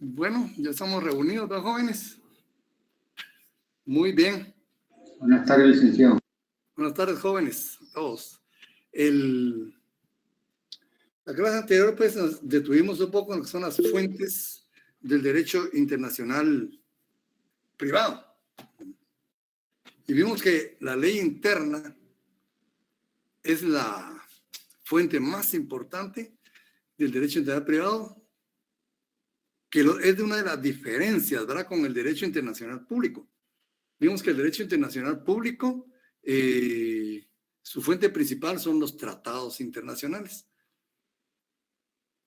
Bueno, ya estamos reunidos, ¿no, jóvenes? Muy bien. Buenas tardes, licenciado. Buenas tardes, jóvenes, todos. La clase anterior, pues, nos detuvimos un poco en lo que son las fuentes del derecho internacional privado. Y vimos que la ley interna es la fuente más importante del derecho internacional privado, que es de una de las diferencias, ¿verdad?, con el derecho internacional público. Vimos que el derecho internacional público, su fuente principal son los tratados internacionales.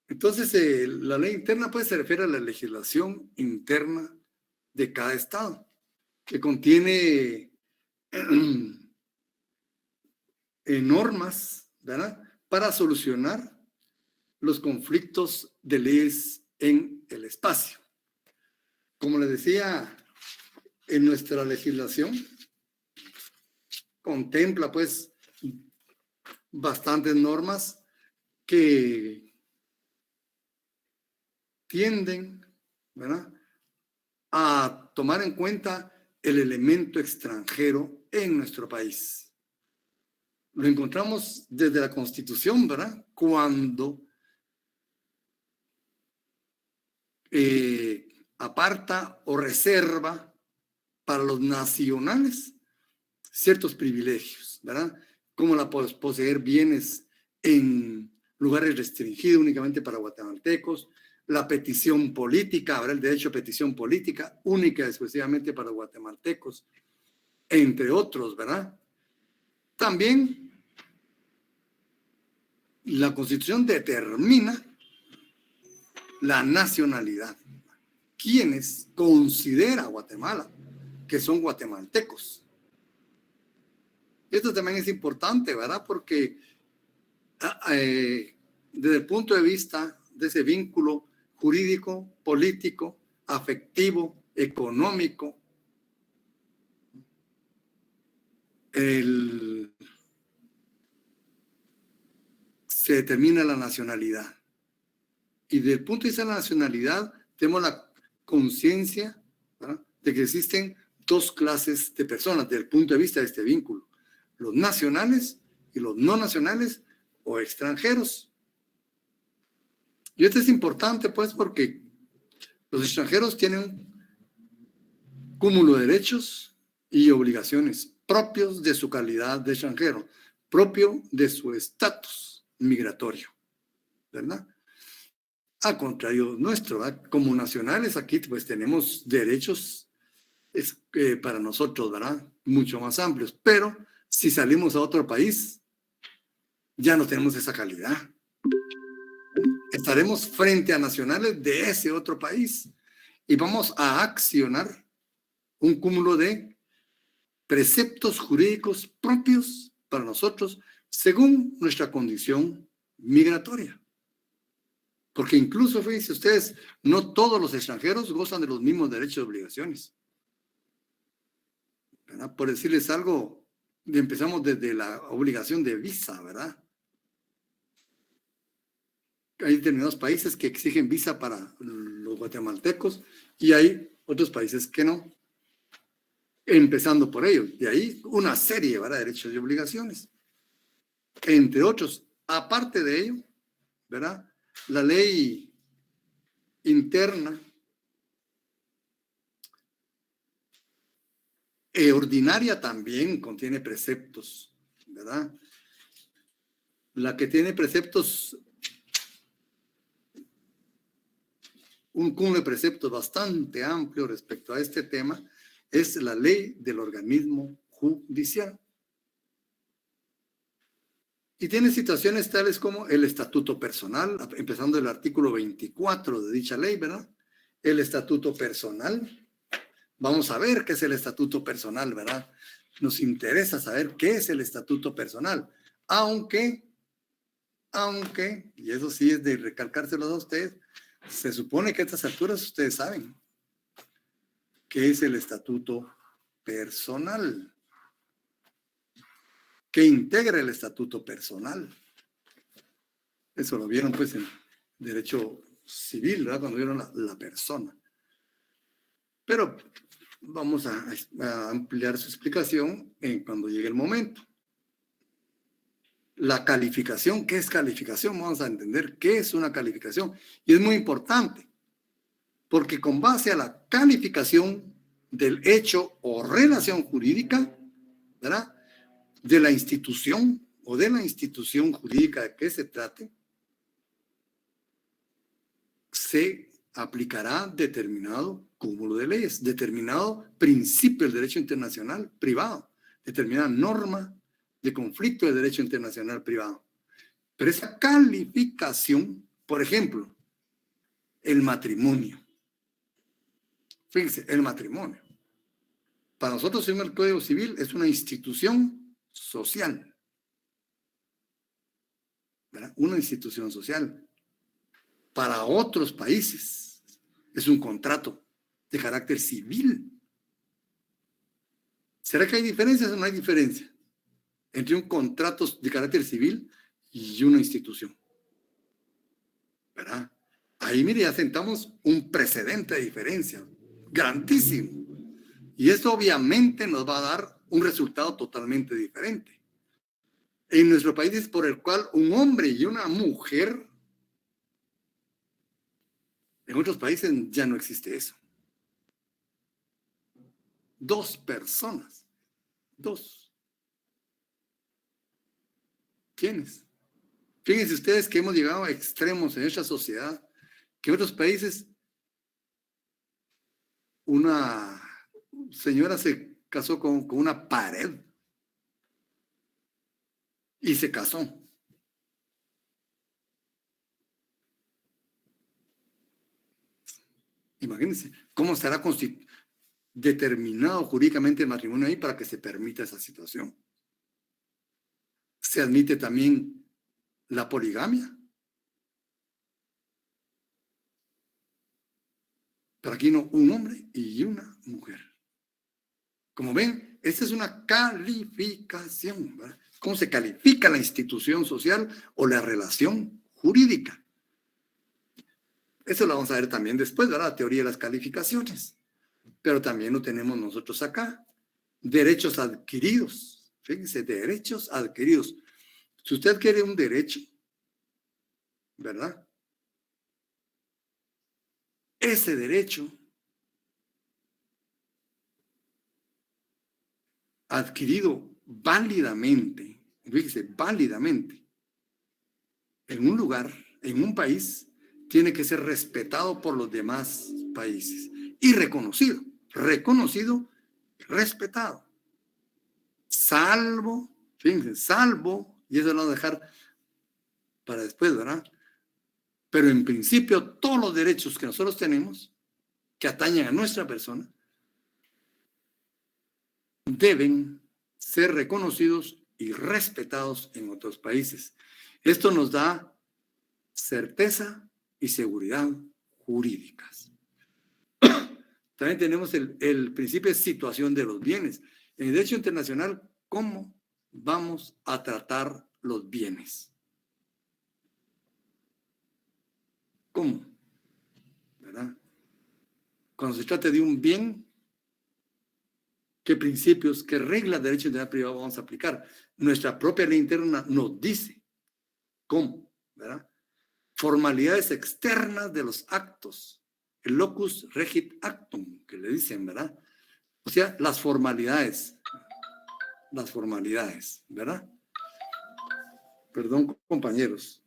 Entonces, la ley interna pues se refiere a la legislación interna de cada estado, que contiene normas, ¿verdad?, para solucionar los conflictos de leyes en el espacio. Como les decía, en nuestra legislación contempla pues bastantes normas que tienden, ¿verdad?, a tomar en cuenta el elemento extranjero en nuestro país. Lo encontramos desde la Constitución, ¿verdad?, cuando aparta o reserva para los nacionales ciertos privilegios, ¿verdad?, como la poseer bienes en lugares restringidos únicamente para guatemaltecos, la petición política, habrá el derecho a petición política única y exclusivamente para guatemaltecos, entre otros, ¿verdad? También la Constitución determina la nacionalidad. ¿Quiénes considera Guatemala que son guatemaltecos? Esto también es importante, ¿verdad? Porque desde el punto de vista de ese vínculo jurídico, político, afectivo, económico, se determina la nacionalidad. Y desde el punto de vista de la nacionalidad, tenemos la conciencia, ¿verdad?, de que existen dos clases de personas desde el punto de vista de este vínculo: los nacionales y los no nacionales o extranjeros. Y esto es importante, pues, porque los extranjeros tienen un cúmulo de derechos y obligaciones propios de su calidad de extranjero, propio de su estatus migratorio, ¿verdad? Al contrario nuestro, ¿verdad? Como nacionales aquí pues tenemos derechos para nosotros, ¿verdad?, mucho más amplios, pero si salimos a otro país ya no tenemos esa calidad. Estaremos frente a nacionales de ese otro país y vamos a accionar un cúmulo de preceptos jurídicos propios para nosotros según nuestra condición migratoria. Porque incluso, fíjense ustedes, no todos los extranjeros gozan de los mismos derechos y obligaciones, ¿verdad? Por decirles algo, empezamos desde la obligación de visa, ¿verdad? Hay determinados países que exigen visa para los guatemaltecos y hay otros países que no, empezando por ellos. De ahí una serie, ¿verdad?, de derechos y obligaciones. Entre otros, aparte de ello, ¿verdad?, la ley interna ordinaria también contiene preceptos, ¿verdad? La que tiene preceptos, un cúmulo de preceptos bastante amplio respecto a este tema, es la ley del organismo judicial. Y tiene situaciones tales como el estatuto personal, empezando el artículo 24 de dicha ley, ¿verdad? El estatuto personal. Vamos a ver qué es el estatuto personal, ¿verdad? Nos interesa saber qué es el estatuto personal. Aunque, y eso sí es de recalcárselo a ustedes, se supone que a estas alturas ustedes saben qué es el estatuto personal. ¿Qué integra el estatuto personal? Eso lo vieron pues en derecho civil, ¿verdad? Cuando vieron la persona. Pero vamos a ampliar su explicación cuando llegue el momento. La calificación, ¿qué es calificación? Vamos a entender qué es una calificación. Y es muy importante, porque con base a la calificación del hecho o relación jurídica, ¿verdad?, de la institución o de la institución jurídica de que se trate, se aplicará determinado cúmulo de leyes, determinado principio del derecho internacional privado, determinada norma de conflicto de derecho internacional privado. Pero esa calificación, por ejemplo, el matrimonio. Fíjense, el matrimonio. Para nosotros, según el Código Civil, es una institución social. ¿Verdad? Una institución social. Para otros países es un contrato de carácter civil. ¿Será que hay diferencias o no hay diferencia entre un contrato de carácter civil y una institución? ¿Verdad? Ahí, mire, ya sentamos un precedente de diferencia grandísimo. Y esto obviamente nos va a dar un resultado totalmente diferente. En nuestro país es por el cual un hombre y una mujer, en otros países ya no existe eso. Dos personas. Dos. ¿Quiénes? Fíjense ustedes que hemos llegado a extremos en esta sociedad, que en otros países una señora se casó con una pared y se casó. Imagínense cómo estará determinado jurídicamente el matrimonio ahí para que se permita esa situación. Se admite también la poligamia. Pero aquí no, un hombre y una mujer. Como ven, esta es una calificación, ¿verdad? ¿Cómo se califica la institución social o la relación jurídica? Eso lo vamos a ver también después, ¿verdad? La teoría de las calificaciones. Pero también lo tenemos nosotros acá. Derechos adquiridos. Fíjense, derechos adquiridos. Si usted quiere un derecho, ¿verdad? Ese derecho adquirido válidamente, fíjese, válidamente, en un lugar, en un país, tiene que ser respetado por los demás países y reconocido, respetado. Salvo, fíjense, salvo, y eso lo vamos a dejar para después, ¿verdad? Pero en principio, todos los derechos que nosotros tenemos, que atañen a nuestra persona, deben ser reconocidos y respetados en otros países. Esto nos da certeza y seguridad jurídicas. También tenemos el principio de situación de los bienes. En el derecho internacional, ¿cómo vamos a tratar los bienes? ¿Cómo? ¿Verdad? Cuando se trata de un bien, ¿qué principios, qué reglas de derecho internacional privado vamos a aplicar? Nuestra propia ley interna nos dice cómo, ¿verdad? Formalidades externas de los actos, el locus regit actum, que le dicen, ¿verdad? O sea, las formalidades, ¿verdad? Perdón, compañeros.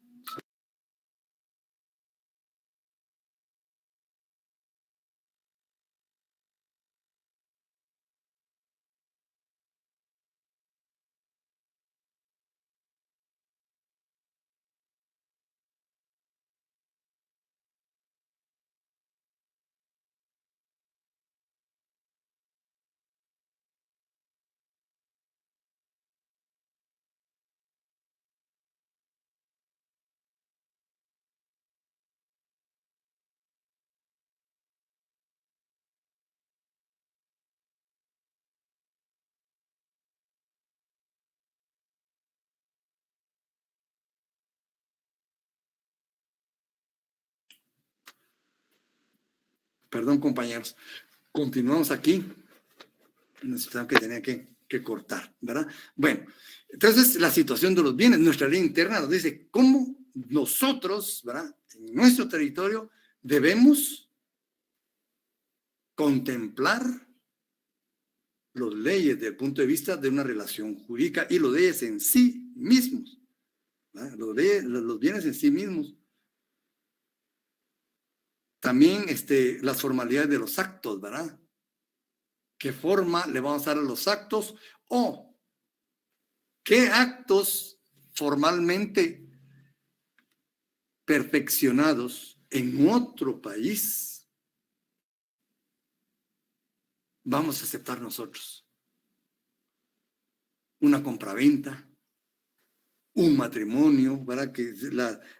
Perdón, compañeros. Continuamos aquí. Necesitamos que tenía que cortar, ¿verdad? Bueno, entonces la situación de los bienes, nuestra ley interna nos dice cómo nosotros, ¿verdad? En nuestro territorio debemos contemplar las leyes desde el punto de vista de una relación jurídica y los leyes en sí mismos, ¿verdad? Los bienes en sí mismos. También las formalidades de los actos, ¿verdad? ¿Qué forma le vamos a dar a los actos? O qué actos formalmente perfeccionados en otro país vamos a aceptar nosotros. Una compraventa, un matrimonio, ¿verdad? Que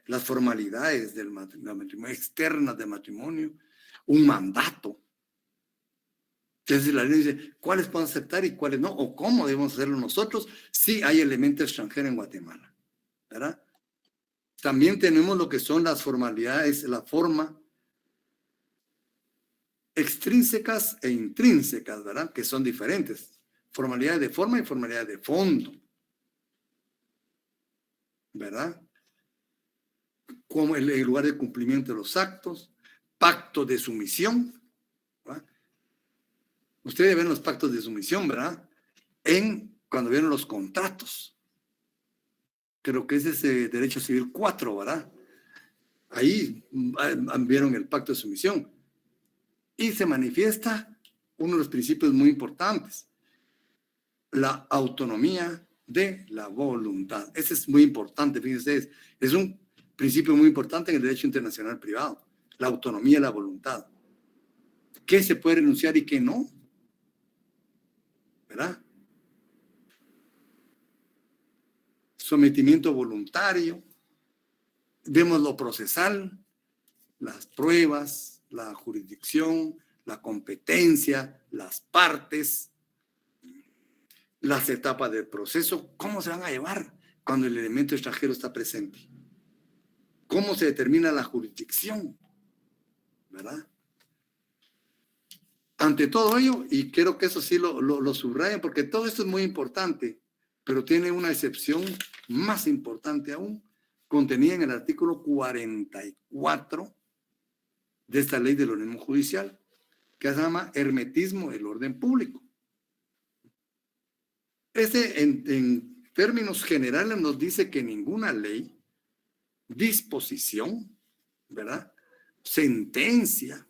las formalidades del matrimonio, externas del matrimonio, un mandato. Entonces la ley dice cuáles pueden aceptar y cuáles no, o cómo debemos hacerlo nosotros si hay elemento extranjero en Guatemala, ¿verdad? También tenemos lo que son las formalidades, la forma extrínsecas e intrínsecas, ¿verdad? Que son diferentes. Formalidades de forma y formalidades de fondo, ¿verdad? Como el lugar de cumplimiento de los actos, pacto de sumisión, ¿verdad? Ustedes ven los pactos de sumisión, ¿verdad? Cuando vieron los contratos. Creo que ese es Derecho Civil 4, ¿verdad? Ahí vieron el pacto de sumisión. Y se manifiesta uno de los principios muy importantes, la autonomía de la voluntad. Ese es muy importante, fíjense ustedes. Es un principio muy importante en el derecho internacional privado, la autonomía de la voluntad. ¿Qué se puede renunciar y qué no? ¿Verdad? Sometimiento voluntario. Vemos lo procesal, las pruebas, la jurisdicción, la competencia, las partes, las etapas del proceso. ¿Cómo se van a llevar cuando el elemento extranjero está presente? ¿Cómo se determina la jurisdicción? ¿Verdad? Ante todo ello, y quiero que eso sí lo subrayen, porque todo esto es muy importante, pero tiene una excepción más importante aún, contenida en el artículo 44 de esta ley del organismo judicial, que se llama hermetismo del orden público. En términos generales nos dice que ninguna ley, disposición, ¿verdad? Sentencia,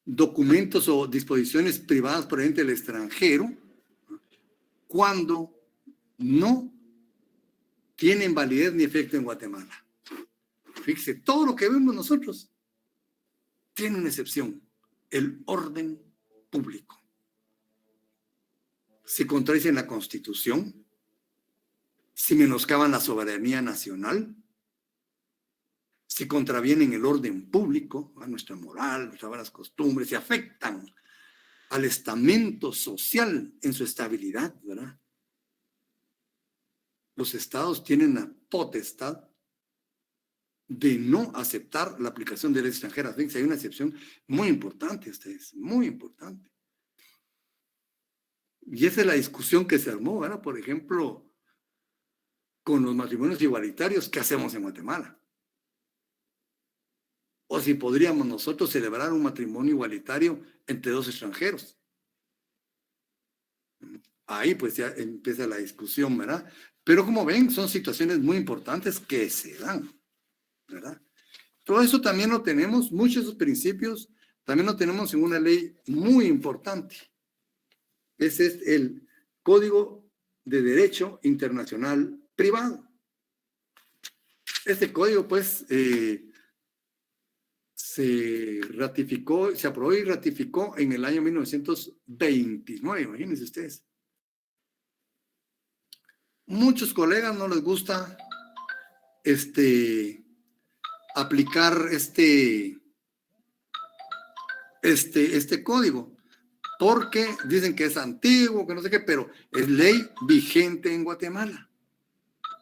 documentos o disposiciones privadas provenientes del extranjero, cuando no tienen validez ni efecto en Guatemala. Fíjese, todo lo que vemos nosotros tiene una excepción, el orden público. Si contradicen la Constitución, si menoscaban la soberanía nacional, si contravienen el orden público, a nuestra moral, nuestras buenas costumbres, si afectan al estamento social en su estabilidad, ¿verdad? Los estados tienen la potestad de no aceptar la aplicación de leyes extranjeras. Fíjense, hay una excepción muy importante, ustedes, muy importante. Y esa es la discusión que se armó, ¿verdad? Por ejemplo, con los matrimonios igualitarios, ¿qué hacemos en Guatemala? O si podríamos nosotros celebrar un matrimonio igualitario entre dos extranjeros. Ahí pues ya empieza la discusión, ¿verdad? Pero como ven, son situaciones muy importantes que se dan, ¿verdad? Todo eso también lo tenemos, muchos de esos principios también lo tenemos en una ley muy importante. Ese es el Código de Derecho Internacional Privado. Este código, pues, se ratificó, se aprobó y ratificó en el año 1929, imagínense ustedes. Muchos colegas no les gusta aplicar este código, porque dicen que es antiguo, que no sé qué, pero es ley vigente en Guatemala.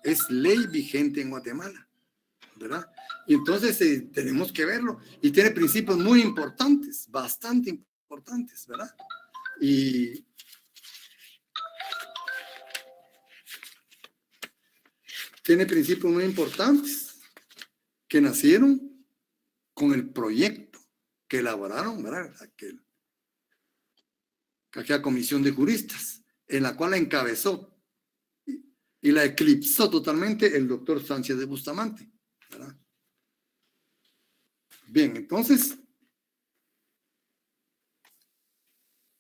Es ley vigente en Guatemala. ¿verdad? Y entonces tenemos que verlo. Y tiene principios muy importantes, bastante importantes, ¿verdad? Y tiene principios muy importantes que nacieron con el proyecto que elaboraron, ¿verdad? Aquella comisión de juristas, en la cual la encabezó y la eclipsó totalmente el doctor Sánchez de Bustamante, ¿verdad? Bien, entonces,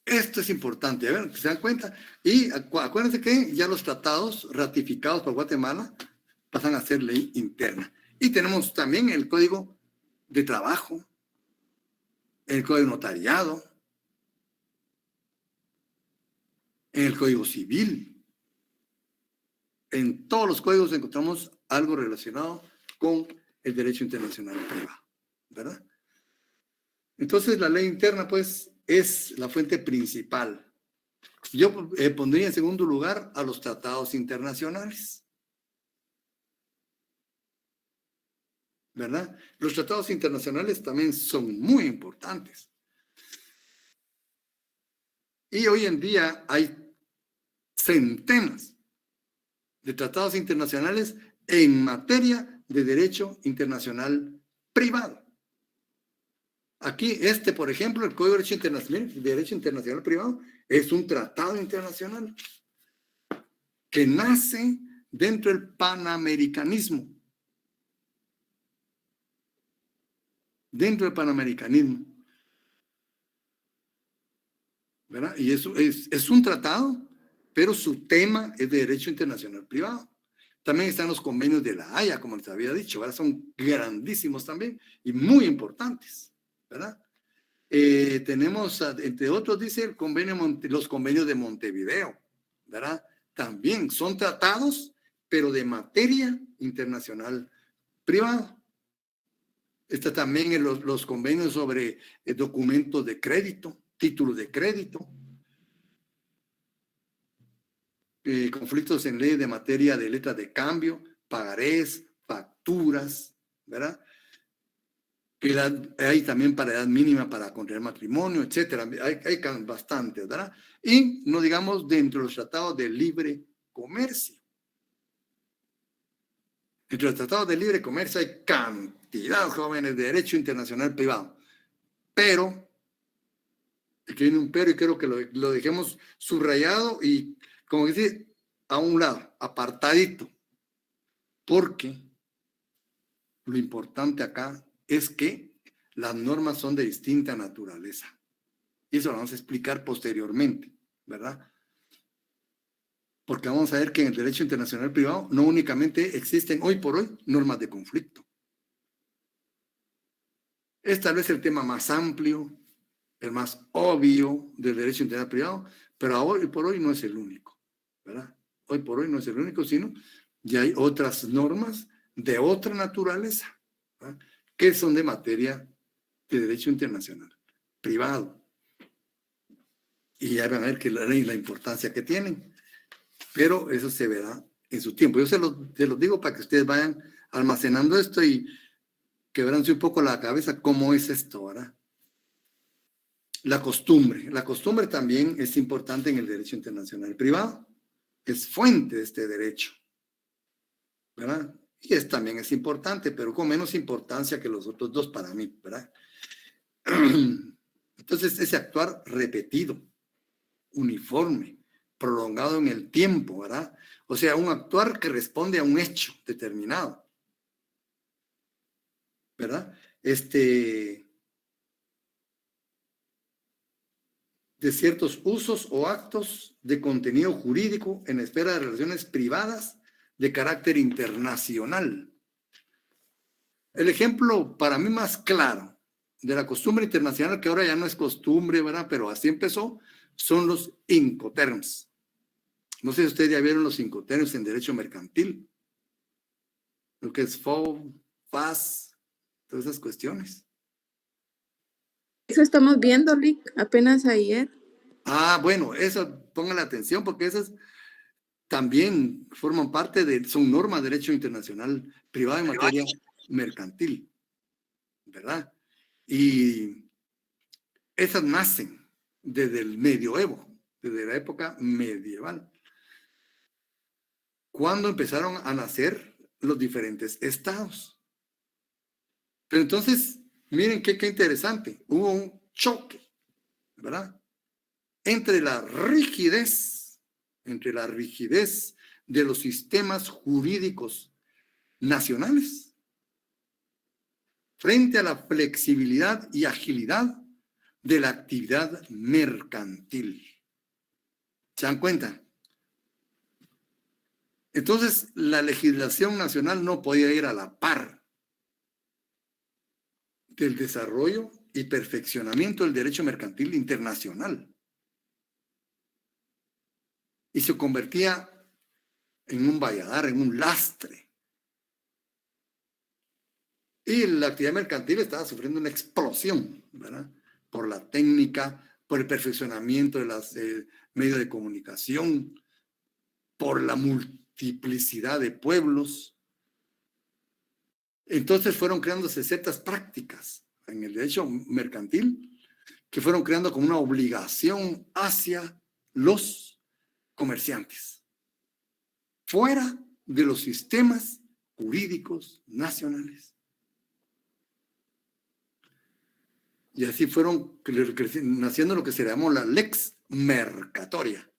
esto es importante, a ver, ¿se dan cuenta? Y acuérdense que ya los tratados ratificados por Guatemala pasan a ser ley interna. Y tenemos también el Código de Trabajo, el Código de Notariado, el Código Civil. En todos los códigos encontramos algo relacionado con el derecho internacional privado, ¿verdad? Entonces, la ley interna, pues, es la fuente principal. Yo pondría en segundo lugar a los tratados internacionales, ¿verdad? Los tratados internacionales también son muy importantes. Y hoy en día hay centenas de tratados internacionales en materia de derecho internacional privado. Aquí, por ejemplo, el Código de Derecho Internacional Privado, es un tratado internacional que nace dentro del panamericanismo. Dentro del panamericanismo. ¿Verdad? Y eso es un tratado, pero su tema es de derecho internacional privado. También están los convenios de la Haya, como les había dicho, ¿verdad? Son grandísimos también y muy importantes, ¿verdad? Tenemos, entre otros, dice los convenios de Montevideo, ¿verdad? También son tratados, pero de materia internacional privada. Está también en los convenios sobre documentos de crédito, títulos de crédito, conflictos en ley de materia de letras de cambio, pagarés, facturas, ¿verdad? Hay también para edad mínima para contraer matrimonio, etcétera. Hay bastantes, ¿verdad? Y no digamos dentro de los tratados de libre comercio. Dentro de los tratados de libre comercio hay cantidad, jóvenes, de derecho internacional privado. Pero, aquí viene un pero y quiero que lo dejemos subrayado y, como dice, a un lado, apartadito. Porque lo importante acá es que las normas son de distinta naturaleza. Y eso lo vamos a explicar posteriormente, ¿verdad? Porque vamos a ver que en el derecho internacional privado no únicamente existen hoy por hoy normas de conflicto. Es tal vez el tema más amplio, el más obvio del derecho internacional privado, pero hoy por hoy no es el único, ¿verdad? Hoy por hoy no es el único, sino ya hay otras normas de otra naturaleza, ¿verdad? Que son de materia de derecho internacional privado. Y ya van a ver que la importancia que tienen. Pero eso se verá en su tiempo. Yo se los digo para que ustedes vayan almacenando esto y quebranse un poco la cabeza cómo es esto, ¿verdad? La costumbre también es importante en el derecho internacional privado, es fuente de este derecho, ¿verdad? Y también es importante, pero con menos importancia que los otros dos para mí, ¿verdad? Entonces, ese actuar repetido, uniforme, prolongado en el tiempo, ¿verdad? O sea, un actuar que responde a un hecho determinado, ¿verdad? De ciertos usos o actos de contenido jurídico en la esfera de relaciones privadas de carácter internacional. El ejemplo para mí más claro de la costumbre internacional, que ahora ya no es costumbre, ¿verdad? Pero así empezó, son los Incoterms. No sé si ustedes ya vieron los Incoterms en derecho mercantil, lo que es FOB, FAS, todas esas cuestiones. Eso estamos viendo, Lick, apenas ayer. Ah, bueno, eso, pongan la atención porque esas también forman parte son normas de derecho internacional privado en materia mercantil, ¿verdad? Y esas nacen desde el medioevo, desde la época medieval, cuando empezaron a nacer los diferentes estados. Pero entonces, miren qué interesante, hubo un choque, ¿verdad? Entre la rigidez de los sistemas jurídicos nacionales frente a la flexibilidad y agilidad de la actividad mercantil. ¿Se dan cuenta? Entonces, la legislación nacional no podía ir a la par del desarrollo y perfeccionamiento del derecho mercantil internacional. Y se convertía en un valladar, en un lastre. Y la actividad mercantil estaba sufriendo una explosión, ¿verdad? Por la técnica, por el perfeccionamiento de los medios de comunicación, por la multiplicidad de pueblos. Entonces fueron creándose ciertas prácticas en el derecho mercantil que fueron creando como una obligación hacia los comerciantes, fuera de los sistemas jurídicos nacionales. Y así fueron naciendo lo que se llamó la lex mercatoria,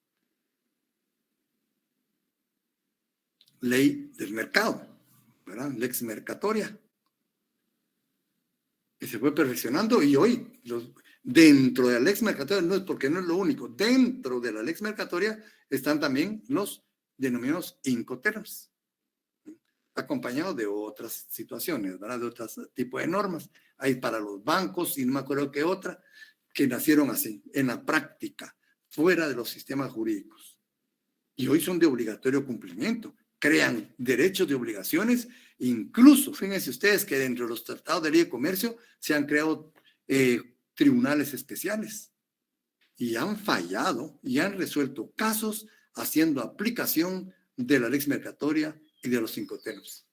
ley del mercado, ¿verdad? Lex mercatoria. Y se fue perfeccionando, y hoy, dentro de la lex mercatoria, no es porque no es lo único, dentro de la lex mercatoria están también los denominados incoterms, acompañados de otras situaciones, ¿verdad? De otros tipos de normas. Hay para los bancos, y no me acuerdo qué otra, que nacieron así, en la práctica, fuera de los sistemas jurídicos. Y hoy son de obligatorio cumplimiento. Crean derechos de obligaciones, incluso, fíjense ustedes que dentro de los tratados de ley de comercio se han creado tribunales especiales y han fallado y han resuelto casos haciendo aplicación de la lex mercatoria y de los incoterms.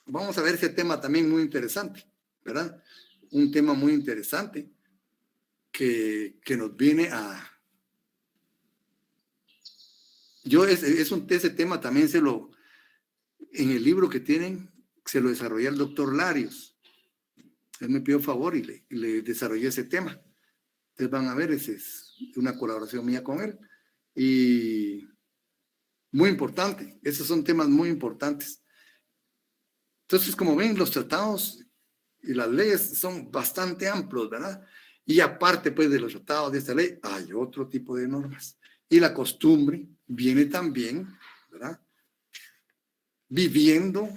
Vamos a ver ese tema también muy interesante, ¿verdad? Un tema muy interesante que nos viene a... Ese tema también en el libro que tienen, se lo desarrollé el doctor Larios. Él me pidió favor y le desarrollé ese tema. Ustedes van a ver, esa es una colaboración mía con él. Y muy importante, esos son temas muy importantes. Entonces, como ven, los tratados y las leyes son bastante amplios, ¿verdad? Y aparte, pues, de los tratados de esta ley, hay otro tipo de normas. Y la costumbre viene también, ¿verdad? Viviendo,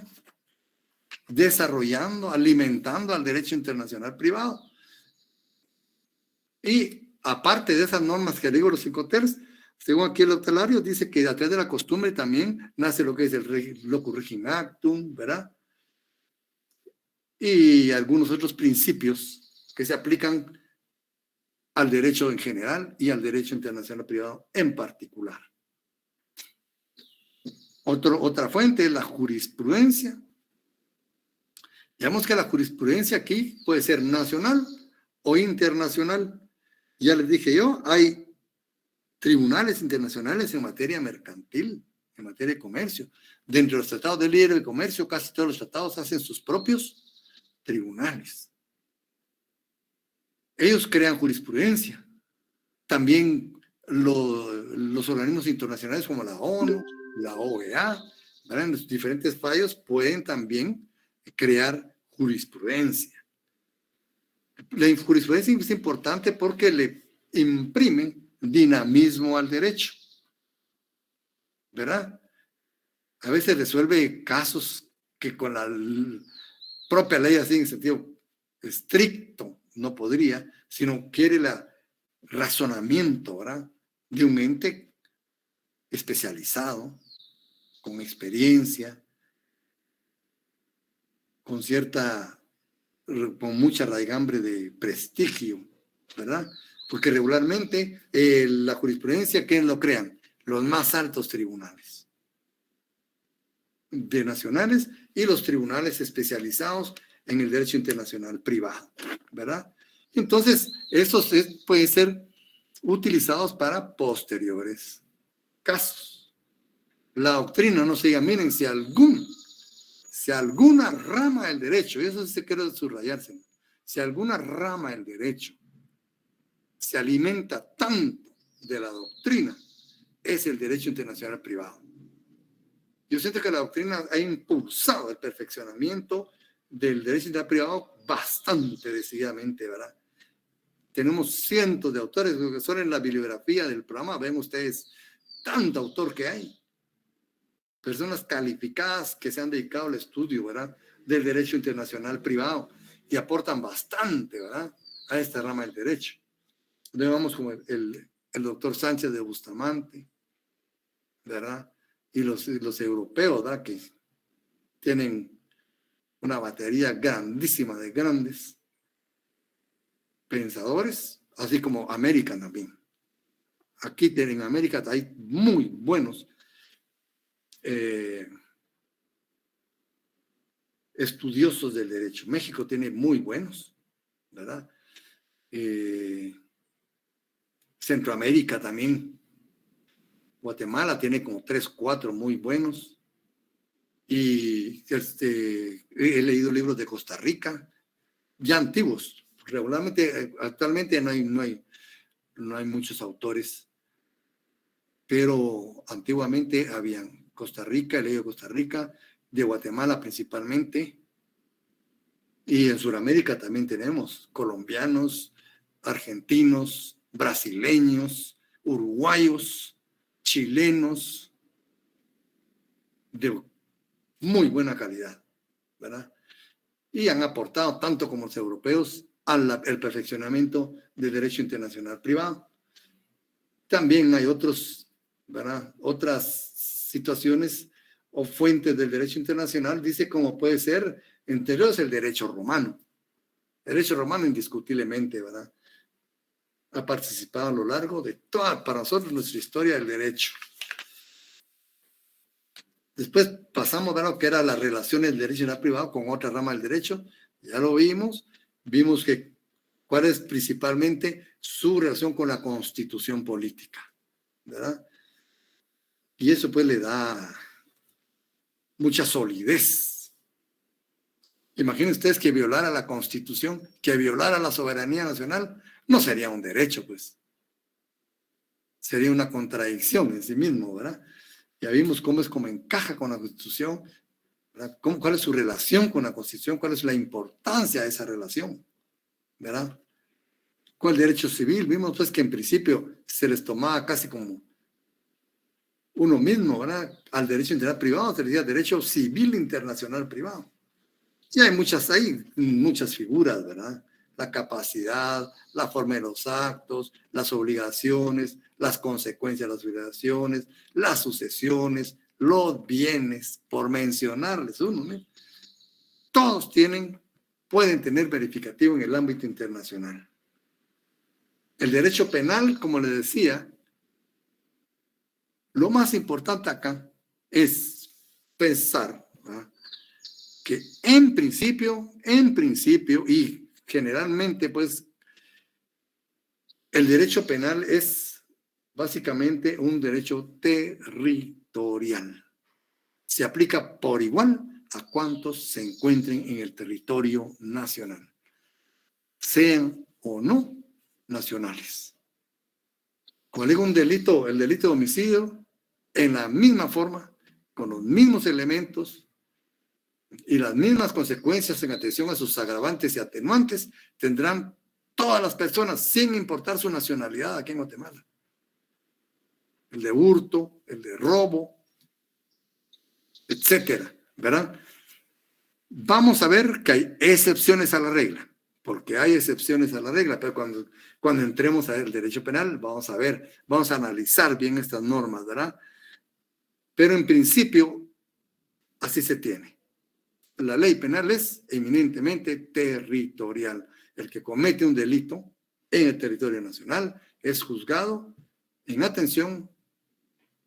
desarrollando, alimentando al derecho internacional privado. Y aparte de esas normas que digo, los incoterms, según aquí el doctor Larios, dice que a través de la costumbre también nace lo que es el locus regim actum, ¿verdad? Y algunos otros principios que se aplican al derecho en general y al derecho internacional privado en particular. Otra fuente es la jurisprudencia. Digamos que la jurisprudencia aquí puede ser nacional o internacional. Ya les dije yo, hay tribunales internacionales en materia mercantil, en materia de comercio. Dentro de los tratados de libre comercio, casi todos los tratados hacen sus propios tribunales. Ellos crean jurisprudencia. También los organismos internacionales como la ONU, la OEA, ¿verdad? En los diferentes fallos pueden también crear jurisprudencia. La jurisprudencia es importante porque le imprime dinamismo al derecho, ¿verdad? A veces resuelve casos que con la propia ley así en sentido estricto no podría, sino quiere el razonamiento, ¿verdad? De un ente especializado, con experiencia, con mucha raigambre de prestigio, ¿verdad? Porque regularmente la jurisprudencia, ¿quién lo crean? Los más altos tribunales de nacionales y los tribunales especializados en el derecho internacional privado, ¿verdad? Entonces, estos pueden ser utilizados para posteriores casos. La doctrina no se diga, miren, si alguna rama del derecho, y eso sí se quiere subrayarse, si alguna rama del derecho se alimenta tanto de la doctrina, es el derecho internacional privado. Yo siento que la doctrina ha impulsado el perfeccionamiento del derecho internacional privado bastante decididamente, ¿verdad? Tenemos cientos de autores, que son en la bibliografía del programa, ven ustedes tanto autor que hay. Personas calificadas que se han dedicado al estudio, ¿verdad?, del derecho internacional privado y aportan bastante, ¿verdad?, a esta rama del derecho. Donde vamos como el doctor Sánchez de Bustamante, ¿verdad?, y los europeos, ¿verdad?, que tienen una batería grandísima de grandes pensadores, así como América también. Aquí en América hay muy buenos estudiosos del derecho. México tiene muy buenos, ¿verdad? Centroamérica también. Guatemala tiene como 3, 4 muy buenos. Y he leído libros de Costa Rica, ya antiguos. Regularmente, actualmente no hay muchos autores, pero antiguamente habían Costa Rica, he leído Costa Rica, de Guatemala principalmente, y en Sudamérica también tenemos colombianos, argentinos, brasileños, uruguayos, chilenos, de muy buena calidad, ¿verdad? Y han aportado tanto como los europeos al perfeccionamiento del derecho internacional privado. También hay ¿verdad?, otras situaciones o fuentes del derecho internacional, dice como puede ser, entre ellos el derecho romano. El derecho romano indiscutiblemente, ¿verdad?, ha participado a lo largo de toda, para nosotros, nuestra historia del derecho. Después pasamos a lo que era las relaciones del derecho internacional privado con otra rama del derecho. Ya lo vimos que cuál es principalmente su relación con la constitución política, ¿verdad? Y eso pues le da mucha solidez. Imaginen ustedes que violara la Constitución, que violara la soberanía nacional, no sería un derecho, pues. Sería una contradicción en sí mismo, ¿verdad? Ya vimos cómo encaja con la Constitución, ¿verdad? ¿Cuál es su relación con la Constitución? ¿Cuál es la importancia de esa relación? ¿Verdad? Con el derecho civil, vimos pues que en principio se les tomaba casi como uno mismo, ¿verdad? Al derecho internacional privado se le decía derecho civil internacional privado. Y hay muchas figuras, ¿verdad? La capacidad, la forma de los actos, las obligaciones, las consecuencias de las obligaciones, las sucesiones, los bienes, por mencionarles uno, ¿no? Todos pueden tener verificativo en el ámbito internacional. El derecho penal, como les decía, lo más importante acá es pensar, ¿verdad?, que en principio, y generalmente, pues, el derecho penal es básicamente un derecho territorial. Se aplica por igual a cuantos se encuentren en el territorio nacional, sean o no nacionales. Como digo, el delito de homicidio, en la misma forma, con los mismos elementos y las mismas consecuencias en atención a sus agravantes y atenuantes, tendrán todas las personas, sin importar su nacionalidad aquí en Guatemala. El de hurto, el de robo, etcétera, ¿verdad? Vamos a ver que hay excepciones a la regla, porque hay excepciones a la regla, pero cuando entremos a ver el derecho penal, vamos a analizar bien estas normas, ¿verdad? Pero en principio, así se tiene. La ley penal es eminentemente territorial. El que comete un delito en el territorio nacional es juzgado en atención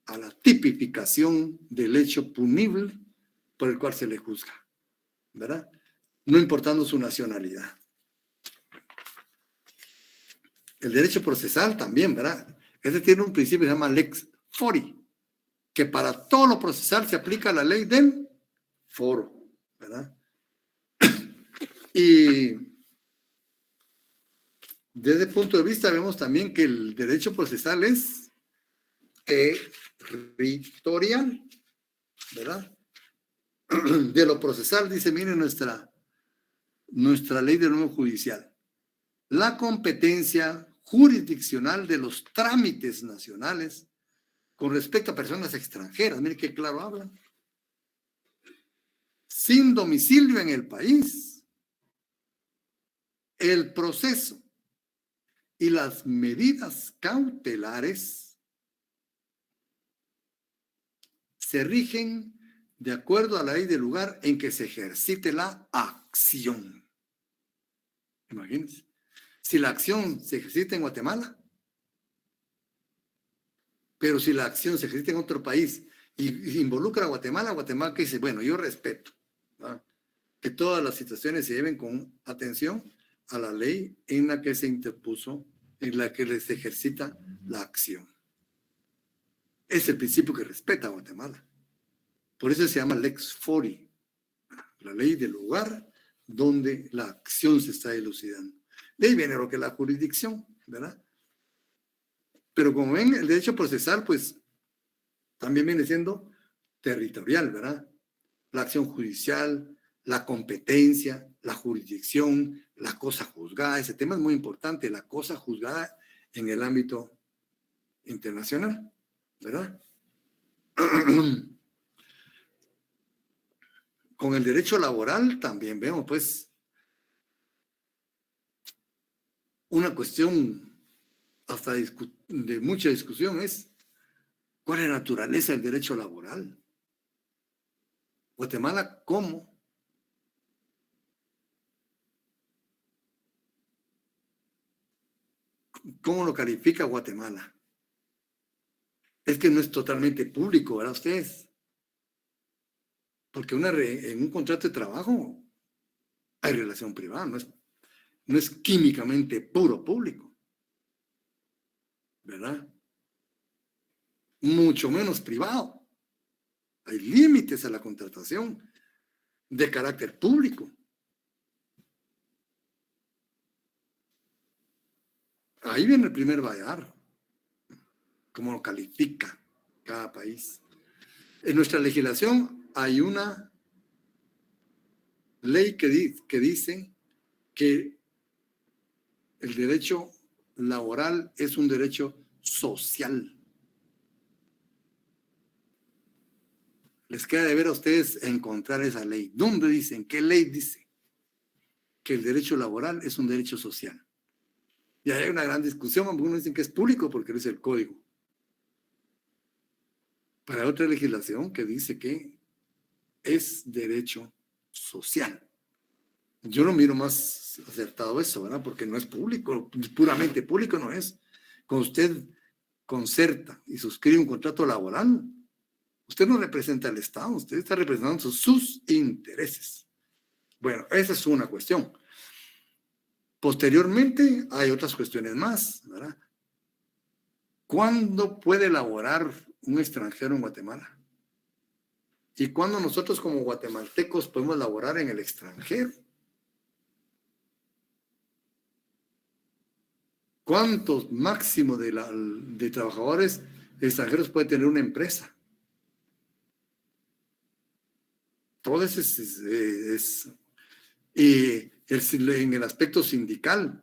a la tipificación del hecho punible por el cual se le juzga, ¿verdad? No importando su nacionalidad. El derecho procesal también, ¿verdad? Ese tiene un principio que se llama lex fori, que para todo lo procesal se aplica la ley del foro, ¿verdad? Y desde ese punto de vista vemos también que el derecho procesal es territorial, ¿verdad? De lo procesal, dice, miren nuestra ley de norma judicial. La competencia jurisdiccional de los trámites nacionales con respecto a personas extranjeras, miren qué claro hablan, sin domicilio en el país, el proceso y las medidas cautelares se rigen de acuerdo a la ley del lugar en que se ejercite la acción. Imagínense, si la acción se ejercita en Guatemala, pero si la acción se ejercita en otro país y involucra a Guatemala, Guatemala que dice, bueno, yo respeto, ¿verdad?, que todas las situaciones se lleven con atención a la ley en la que se interpuso, en la que les ejercita la acción. Es el principio que respeta a Guatemala. Por eso se llama lex fori, la ley del lugar donde la acción se está elucidando. De ahí viene lo que es la jurisdicción, ¿verdad? Pero como ven, el derecho procesal, pues, también viene siendo territorial, ¿verdad? La acción judicial, la competencia, la jurisdicción, la cosa juzgada. Ese tema es muy importante, la cosa juzgada en el ámbito internacional, ¿verdad? Con el derecho laboral también vemos, pues, una cuestión hasta de mucha discusión es cuál es la naturaleza del derecho laboral. Guatemala, ¿cómo lo califica Guatemala? Es que no es totalmente público, ¿verdad ustedes? Porque en un contrato de trabajo hay relación privada, no es químicamente puro público, ¿verdad? Mucho menos privado. Hay límites a la contratación de carácter público. Ahí viene el primer vallar, cómo lo califica cada país. En nuestra legislación hay una ley que dice que el derecho laboral es un derecho social. Les queda de ver a ustedes encontrar esa ley. ¿Dónde dicen? ¿Qué ley dice que el derecho laboral es un derecho social? Y hay una gran discusión. Algunos dicen que es público porque es el código. Para otra legislación que dice que es derecho social. Yo lo miro más acertado eso, ¿verdad? Porque no es público, puramente público no es. Cuando usted concerta y suscribe un contrato laboral, usted no representa al Estado, usted está representando sus intereses. Bueno, esa es una cuestión. Posteriormente hay otras cuestiones más, ¿verdad? ¿Cuándo puede laborar un extranjero en Guatemala? ¿Y cuándo nosotros como guatemaltecos podemos laborar en el extranjero? ¿Cuántos máximo de trabajadores extranjeros puede tener una empresa? Todo eso y en el aspecto sindical,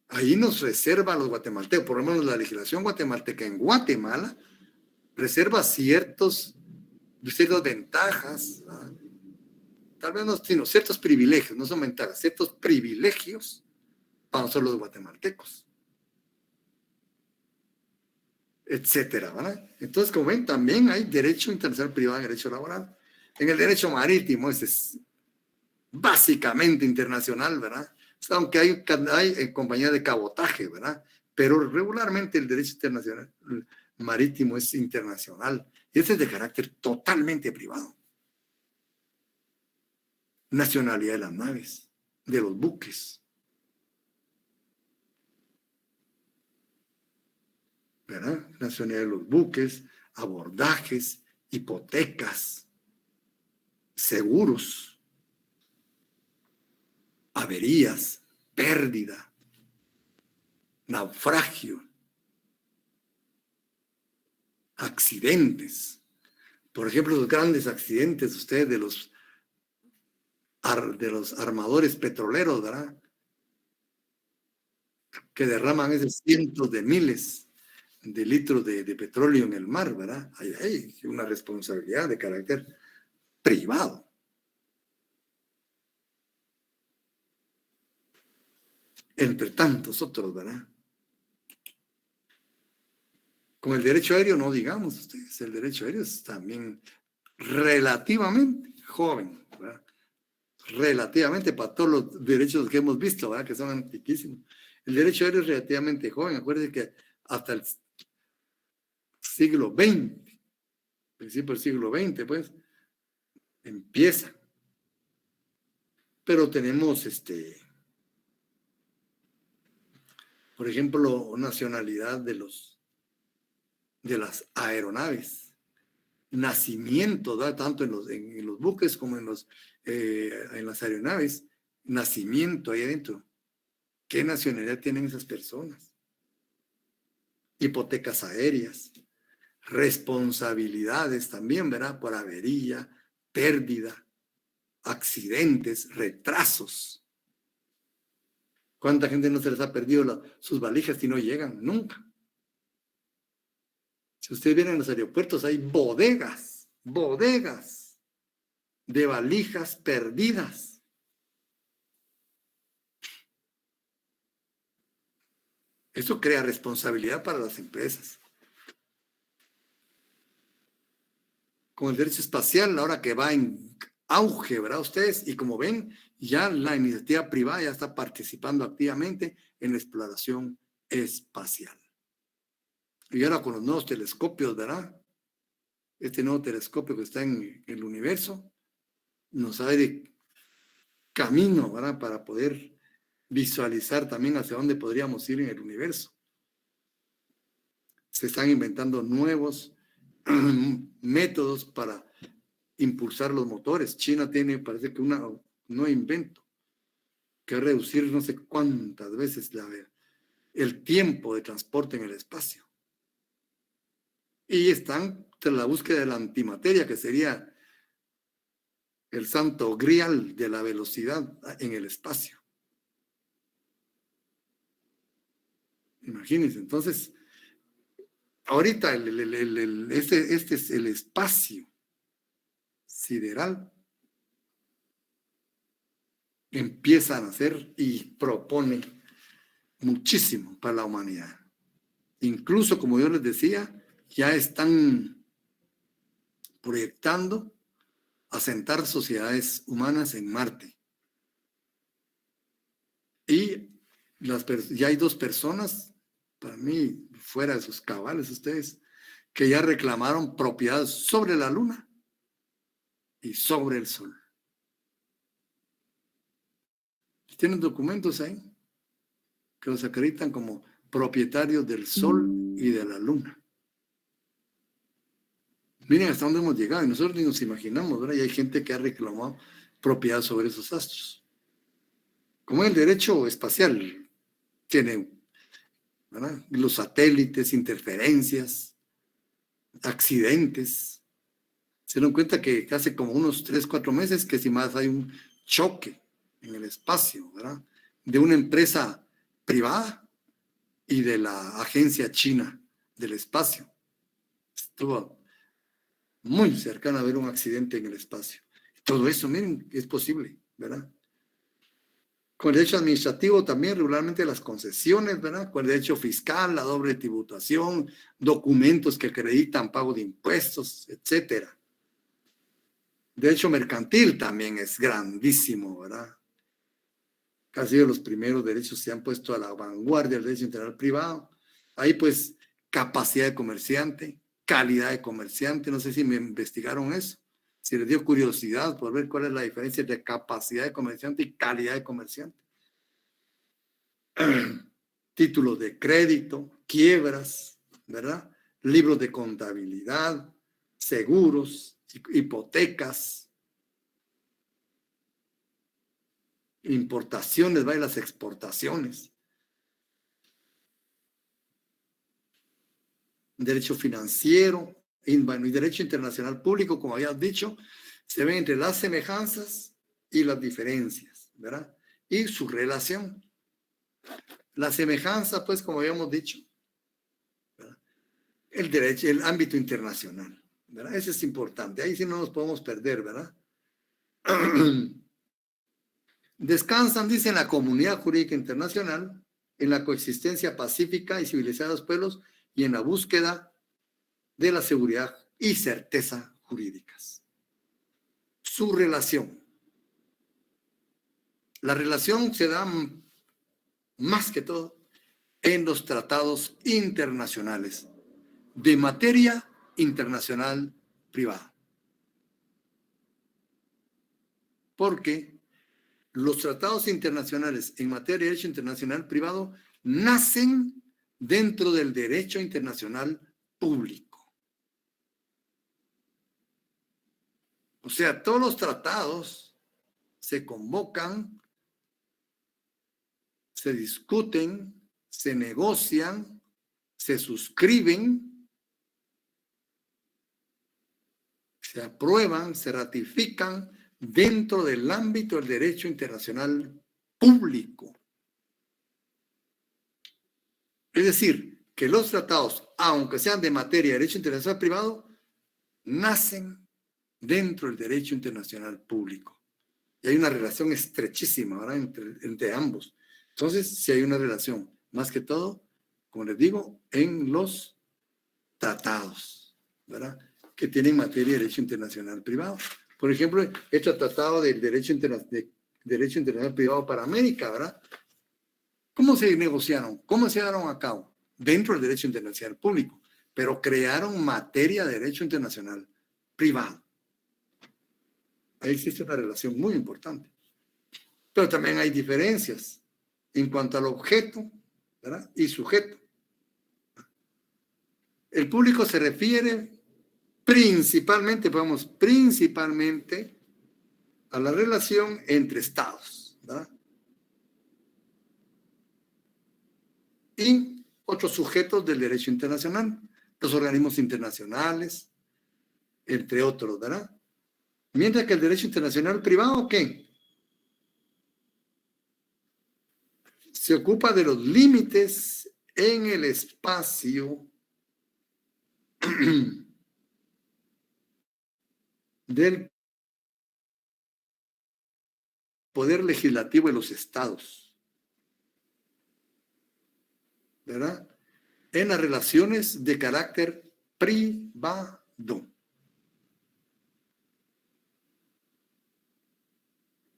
ahí nos reserva a los guatemaltecos, por lo menos la legislación guatemalteca en Guatemala reserva ciertas ventajas, ¿no? Tal vez no, sino ciertos privilegios, no son ventajas, ciertos privilegios para nosotros los guatemaltecos, etcétera, ¿verdad? Entonces, como ven, también hay derecho internacional privado en derecho laboral. En el derecho marítimo, ese es básicamente internacional, ¿verdad? Aunque hay compañías de cabotaje, ¿verdad? Pero regularmente el derecho internacional marítimo es internacional. Y ese es de carácter totalmente privado. Nacionalidad de las naves, de los buques, ¿verdad? Nacionalidad de los buques, abordajes, hipotecas, seguros, averías, pérdida, naufragio, accidentes. Por ejemplo, los grandes accidentes, ustedes, de los armadores petroleros, ¿verdad? Que derraman esos cientos de miles de litros de petróleo en el mar, ¿verdad? Hay una responsabilidad de carácter privado. Entre tantos otros, ¿verdad? Con el derecho aéreo no digamos ustedes, el derecho aéreo es también relativamente joven, ¿verdad? Relativamente para todos los derechos que hemos visto, ¿verdad? Que son antiquísimos. El derecho aéreo es relativamente joven, acuérdense que hasta el siglo XX, principio del siglo XX, pues, empieza. Pero tenemos, por ejemplo, nacionalidad de las aeronaves, nacimiento, ¿verdad? Tanto en los buques como en las aeronaves, nacimiento ahí adentro. ¿Qué nacionalidad tienen esas personas? Hipotecas aéreas, responsabilidades también, ¿verdad? Por avería, pérdida, accidentes, retrasos. ¿Cuánta gente no se les ha perdido sus valijas y no llegan? Nunca. Si ustedes vienen a los aeropuertos, hay bodegas de valijas perdidas. Eso crea responsabilidad para las empresas. Con el derecho espacial, ahora que va en auge, ¿verdad? Ustedes, y como ven, ya la iniciativa privada ya está participando activamente en la exploración espacial. Y ahora con los nuevos telescopios, ¿verdad? Este nuevo telescopio que está en el universo nos abre camino, ¿verdad? Para poder visualizar también hacia dónde podríamos ir en el universo. Se están inventando nuevos métodos para impulsar los motores. China tiene, parece que no invento, que reducir no sé cuántas veces el tiempo de transporte en el espacio. Y están tras la búsqueda de la antimateria, que sería el santo grial de la velocidad en el espacio. Imagínense, entonces, ahorita este es el espacio sideral. Empieza a nacer y propone muchísimo para la humanidad. Incluso, como yo les decía, ya están proyectando asentar sociedades humanas en Marte. Y ya hay 2 personas, para mí, fuera de sus cabales ustedes, que ya reclamaron propiedad sobre la Luna y sobre el Sol. Tienen documentos ahí que los acreditan como propietarios del Sol y de la Luna. Miren hasta dónde hemos llegado y nosotros ni nos imaginamos, ¿verdad? Y hay gente que ha reclamado propiedad sobre esos astros. Como el derecho espacial tiene, ¿verdad? Los satélites, interferencias, accidentes. Se dan cuenta que hace como unos 3, 4 meses que si más hay un choque en el espacio, ¿verdad? De una empresa privada y de la agencia china del espacio. Estuvo muy cercano a ver un accidente en el espacio. Todo eso, miren, es posible, ¿verdad? Con el derecho administrativo también, regularmente las concesiones, ¿verdad? Con el derecho fiscal, la doble tributación, documentos que acreditan pago de impuestos, etcétera. Derecho mercantil también es grandísimo, ¿verdad? Casi de los primeros derechos se han puesto a la vanguardia del derecho integral privado. Ahí pues capacidad de comerciante, calidad de comerciante. No sé si me investigaron eso, si les dio curiosidad por ver cuál es la diferencia entre capacidad de comerciante y calidad de comerciante. Títulos de crédito, quiebras, ¿verdad? Libros de contabilidad, seguros, hipotecas, importaciones, ¿va? Y las exportaciones. Derecho financiero, bueno, y derecho internacional público, como habías dicho, se ven entre las semejanzas y las diferencias, ¿verdad? Y su relación. La semejanza, pues, como habíamos dicho, ¿verdad? El derecho, el ámbito internacional, ¿verdad? Ese es importante. Ahí sí no nos podemos perder, ¿verdad? Descansan, dice, en la comunidad jurídica internacional, en la coexistencia pacífica y civilizada de los pueblos y en la búsqueda de la seguridad y certeza jurídicas. Su relación. La relación se da más que todo en los tratados internacionales de materia internacional privada. Porque los tratados internacionales en materia de derecho internacional privado nacen dentro del derecho internacional público. O sea, todos los tratados se convocan, se discuten, se negocian, se suscriben, se aprueban, se ratifican dentro del ámbito del derecho internacional público. Es decir, que los tratados, aunque sean de materia de derecho internacional privado, nacen dentro del derecho internacional público. Y hay una relación estrechísima, ¿verdad?, entre ambos. Entonces, sí hay una relación, más que todo, como les digo, en los tratados, ¿verdad?, que tienen materia de derecho internacional privado. Por ejemplo, este tratado del derecho internacional privado para América, ¿verdad? ¿Cómo se negociaron? ¿Cómo se llevaron a cabo? Dentro del derecho internacional público, pero crearon materia de derecho internacional privado. Ahí existe una relación muy importante. Pero también hay diferencias en cuanto al objeto, ¿verdad?, y sujeto. El público se refiere principalmente a la relación entre estados, ¿verdad?, y otros sujetos del derecho internacional, los organismos internacionales, entre otros, ¿verdad? Mientras que el derecho internacional privado, ¿qué? Se ocupa de los límites en el espacio del poder legislativo de los estados, ¿verdad?, en las relaciones de carácter privado.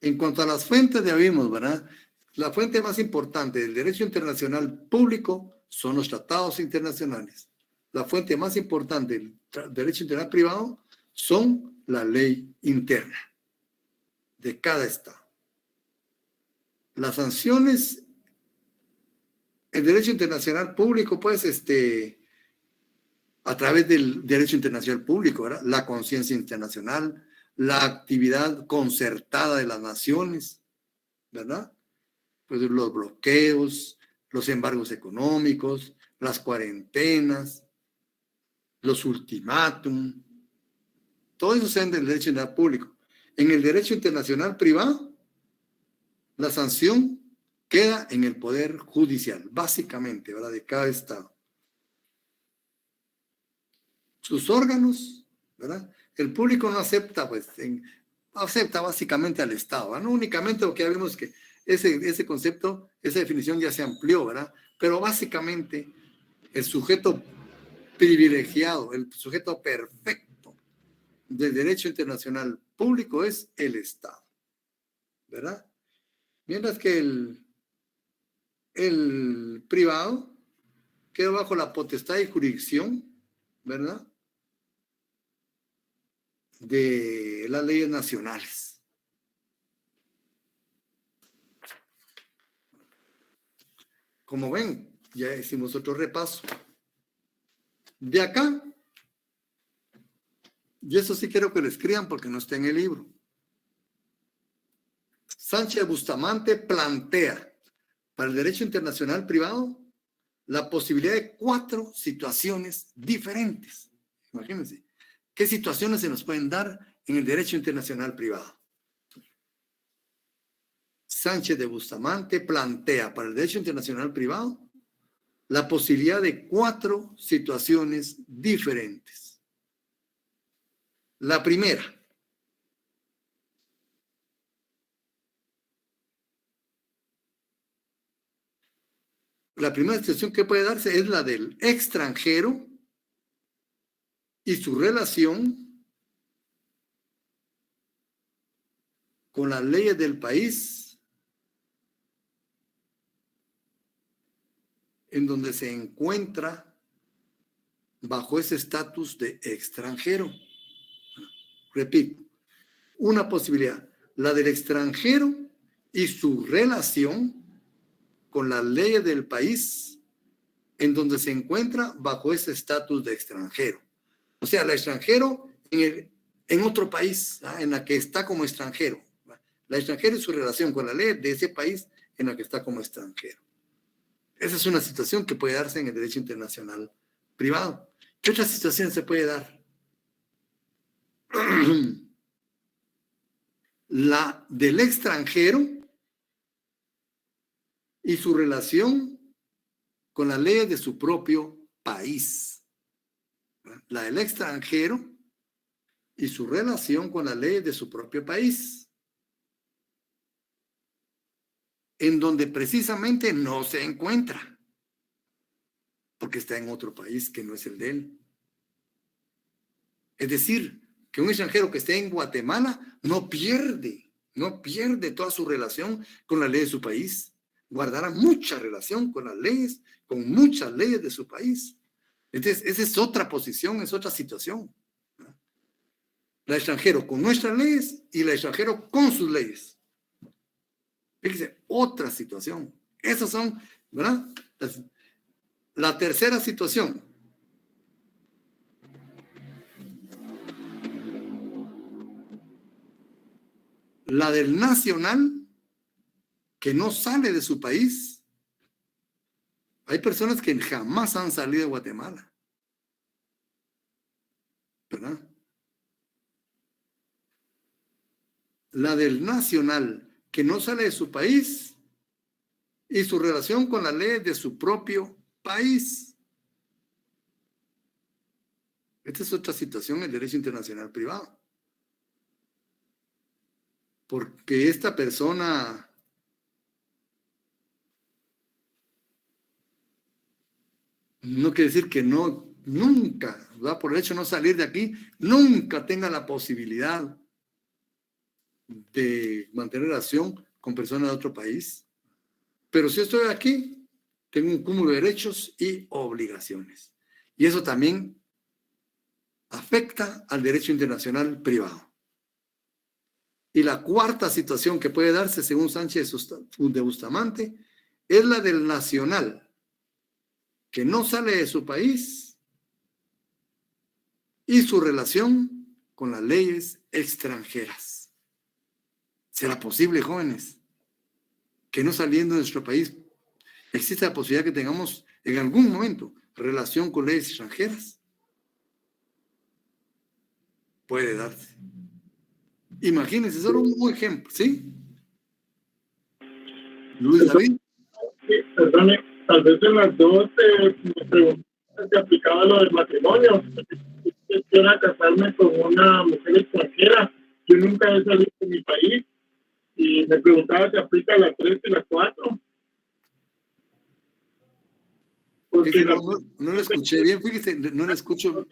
En cuanto a las fuentes, ya vimos, ¿verdad? La fuente más importante del derecho internacional público son los tratados internacionales. La fuente más importante del derecho internacional privado son la ley interna de cada estado. Las sanciones, el derecho internacional público, pues, a través del derecho internacional público, ¿verdad?, la conciencia internacional, la actividad concertada de las naciones, ¿verdad?, pues los bloqueos, los embargos económicos, las cuarentenas, los ultimátum, todo eso se da en el derecho internacional público. En el derecho internacional privado, la sanción queda en el poder judicial, básicamente, ¿verdad?, de cada estado. Sus órganos, ¿verdad? El público no acepta, pues, acepta básicamente al Estado, ¿verdad? No únicamente, porque ya vimos que ese concepto, esa definición ya se amplió, ¿verdad? Pero básicamente el sujeto privilegiado, el sujeto perfecto del derecho internacional público es el Estado, ¿verdad? Mientras que el privado queda bajo la potestad y jurisdicción, ¿verdad?, de las leyes nacionales. Como ven, ya hicimos otro repaso. De acá, y eso sí quiero que lo escriban porque no está en el libro. Sánchez Bustamante plantea para el derecho internacional privado la posibilidad de 4 situaciones diferentes. Imagínense, ¿qué situaciones se nos pueden dar en el derecho internacional privado? Sánchez de Bustamante plantea para el derecho internacional privado la posibilidad de 4 situaciones diferentes. La primera, situación que puede darse es la del extranjero y su relación con las leyes del país en donde se encuentra bajo ese estatus de extranjero. Repito, una posibilidad, la del extranjero y su relación con las leyes del país en donde se encuentra bajo ese estatus de extranjero. O sea, el extranjero en otro país, en la que está como extranjero. La extranjero y su relación con la ley de ese país en la que está como extranjero. Esa es una situación que puede darse en el derecho internacional privado. ¿Qué otra situación se puede dar? La del extranjero y su relación con las leyes de su propio país. La del extranjero y su relación con las leyes de su propio país, en donde precisamente no se encuentra, porque está en otro país que no es el de él. Es decir, que un extranjero que esté en Guatemala no pierde toda su relación con la ley de su país. Guardará mucha relación con las leyes, con muchas leyes de su país. Entonces, esa es otra posición, es otra situación. La extranjero con nuestras leyes y la extranjero con sus leyes. Fíjense, otra situación. Esas son, ¿verdad? La tercera situación. La del nacional que no sale de su país. Hay personas que jamás han salido de Guatemala, ¿verdad? La del nacional que no sale de su país y su relación con las leyes de su propio país. Esta es otra situación en el derecho internacional privado. Porque esta persona no quiere decir que nunca, ¿verdad? Por el hecho de no salir de aquí, nunca tenga la posibilidad de mantener relación con personas de otro país. Pero si estoy aquí, tengo un cúmulo de derechos y obligaciones. Y eso también afecta al derecho internacional privado. Y la cuarta situación que puede darse, según Sánchez de Bustamante, es la del nacional, que no sale de su país y su relación con las leyes extranjeras. ¿Será posible, jóvenes, que no saliendo de nuestro país existe la posibilidad que tengamos en algún momento relación con leyes extranjeras? Puede darse. Imagínense, solo un ejemplo, ¿sí? Luis David. Sí, perdone, tal vez en las dos me pregunté si se aplicaba lo del matrimonio. Si quisiera casarme con una mujer extranjera, yo nunca he salido de mi país y me preguntaba si aplica la 3 y la 4. Porque no lo escuché bien, fíjese, no lo escucho.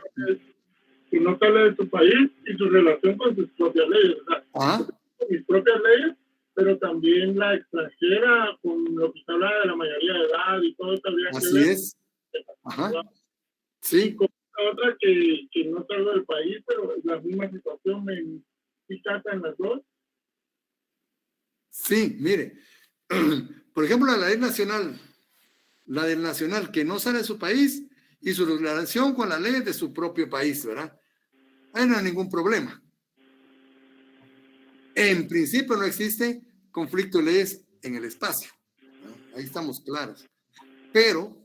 Si no sale de su país y su relación con sus propias leyes, o sea, con mis propias leyes, pero también la extranjera, con lo que se habla de la mayoría de edad y todo, también. Así es. Ajá. Sí. ¿Cómo otra que no salgo del país, pero la misma situación me casa en las dos. Sí, mire, por ejemplo, la ley nacional, la del nacional que no sale de su país y su relación con las leyes de su propio país, ¿verdad? Ahí no hay ningún problema. En principio no existe conflicto de leyes en el espacio, ¿no? Ahí estamos claros. Pero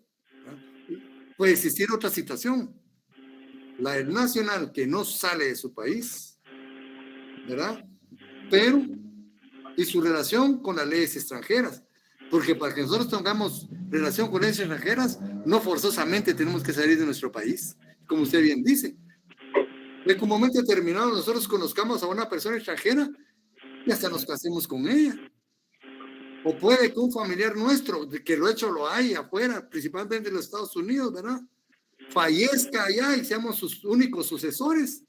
¿no? Puede existir otra situación, la del nacional que no sale de su país, ¿verdad? Pero, y su relación con las leyes extranjeras, porque para que nosotros tengamos relación con leyes extranjeras, no forzosamente tenemos que salir de nuestro país, como usted bien dice. En un momento determinado nosotros conozcamos a una persona extranjera y hasta nos casemos con ella. O puede que un familiar nuestro, que lo hecho lo hay afuera, principalmente en los Estados Unidos, ¿verdad? Fallezca allá y seamos sus únicos sucesores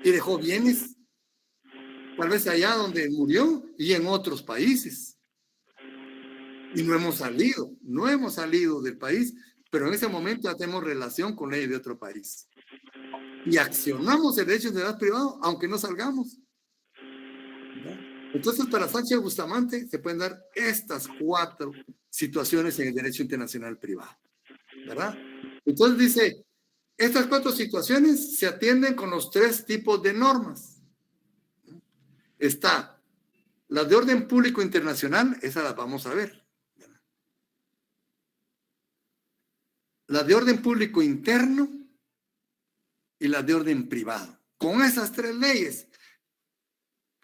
y dejó bienes, tal vez allá donde murió y en otros países. Y no hemos salido del país, pero en ese momento ya tenemos relación con ley de otro país. Y accionamos el derecho de edad privado, aunque no salgamos. ¿Verdad? Entonces, para Sánchez Bustamante se pueden dar estas 4 situaciones en el derecho internacional privado, ¿verdad? Entonces dice, estas 4 situaciones se atienden con los 3 tipos de normas. Está las de orden público internacional, esas las vamos a ver. Las de orden público interno y las de orden privado. Con esas 3 leyes,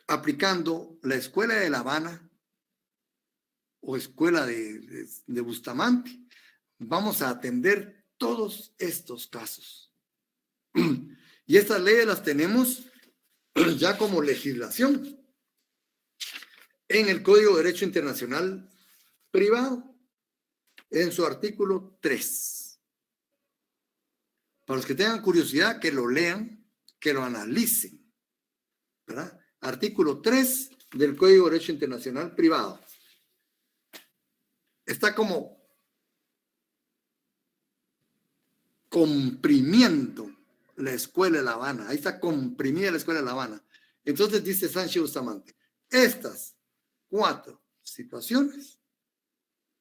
aplicando la Escuela de La Habana o Escuela de Bustamante, vamos a atender todos estos casos. Y estas leyes las tenemos ya como legislación en el Código de Derecho Internacional Privado, en su artículo 3. Para los que tengan curiosidad, que lo lean, que lo analicen, ¿verdad? Artículo 3 del Código de Derecho Internacional Privado. Está como comprimiendo la Escuela de La Habana. Ahí está comprimida la Escuela de La Habana. Entonces dice Sánchez Bustamante, estas 4 situaciones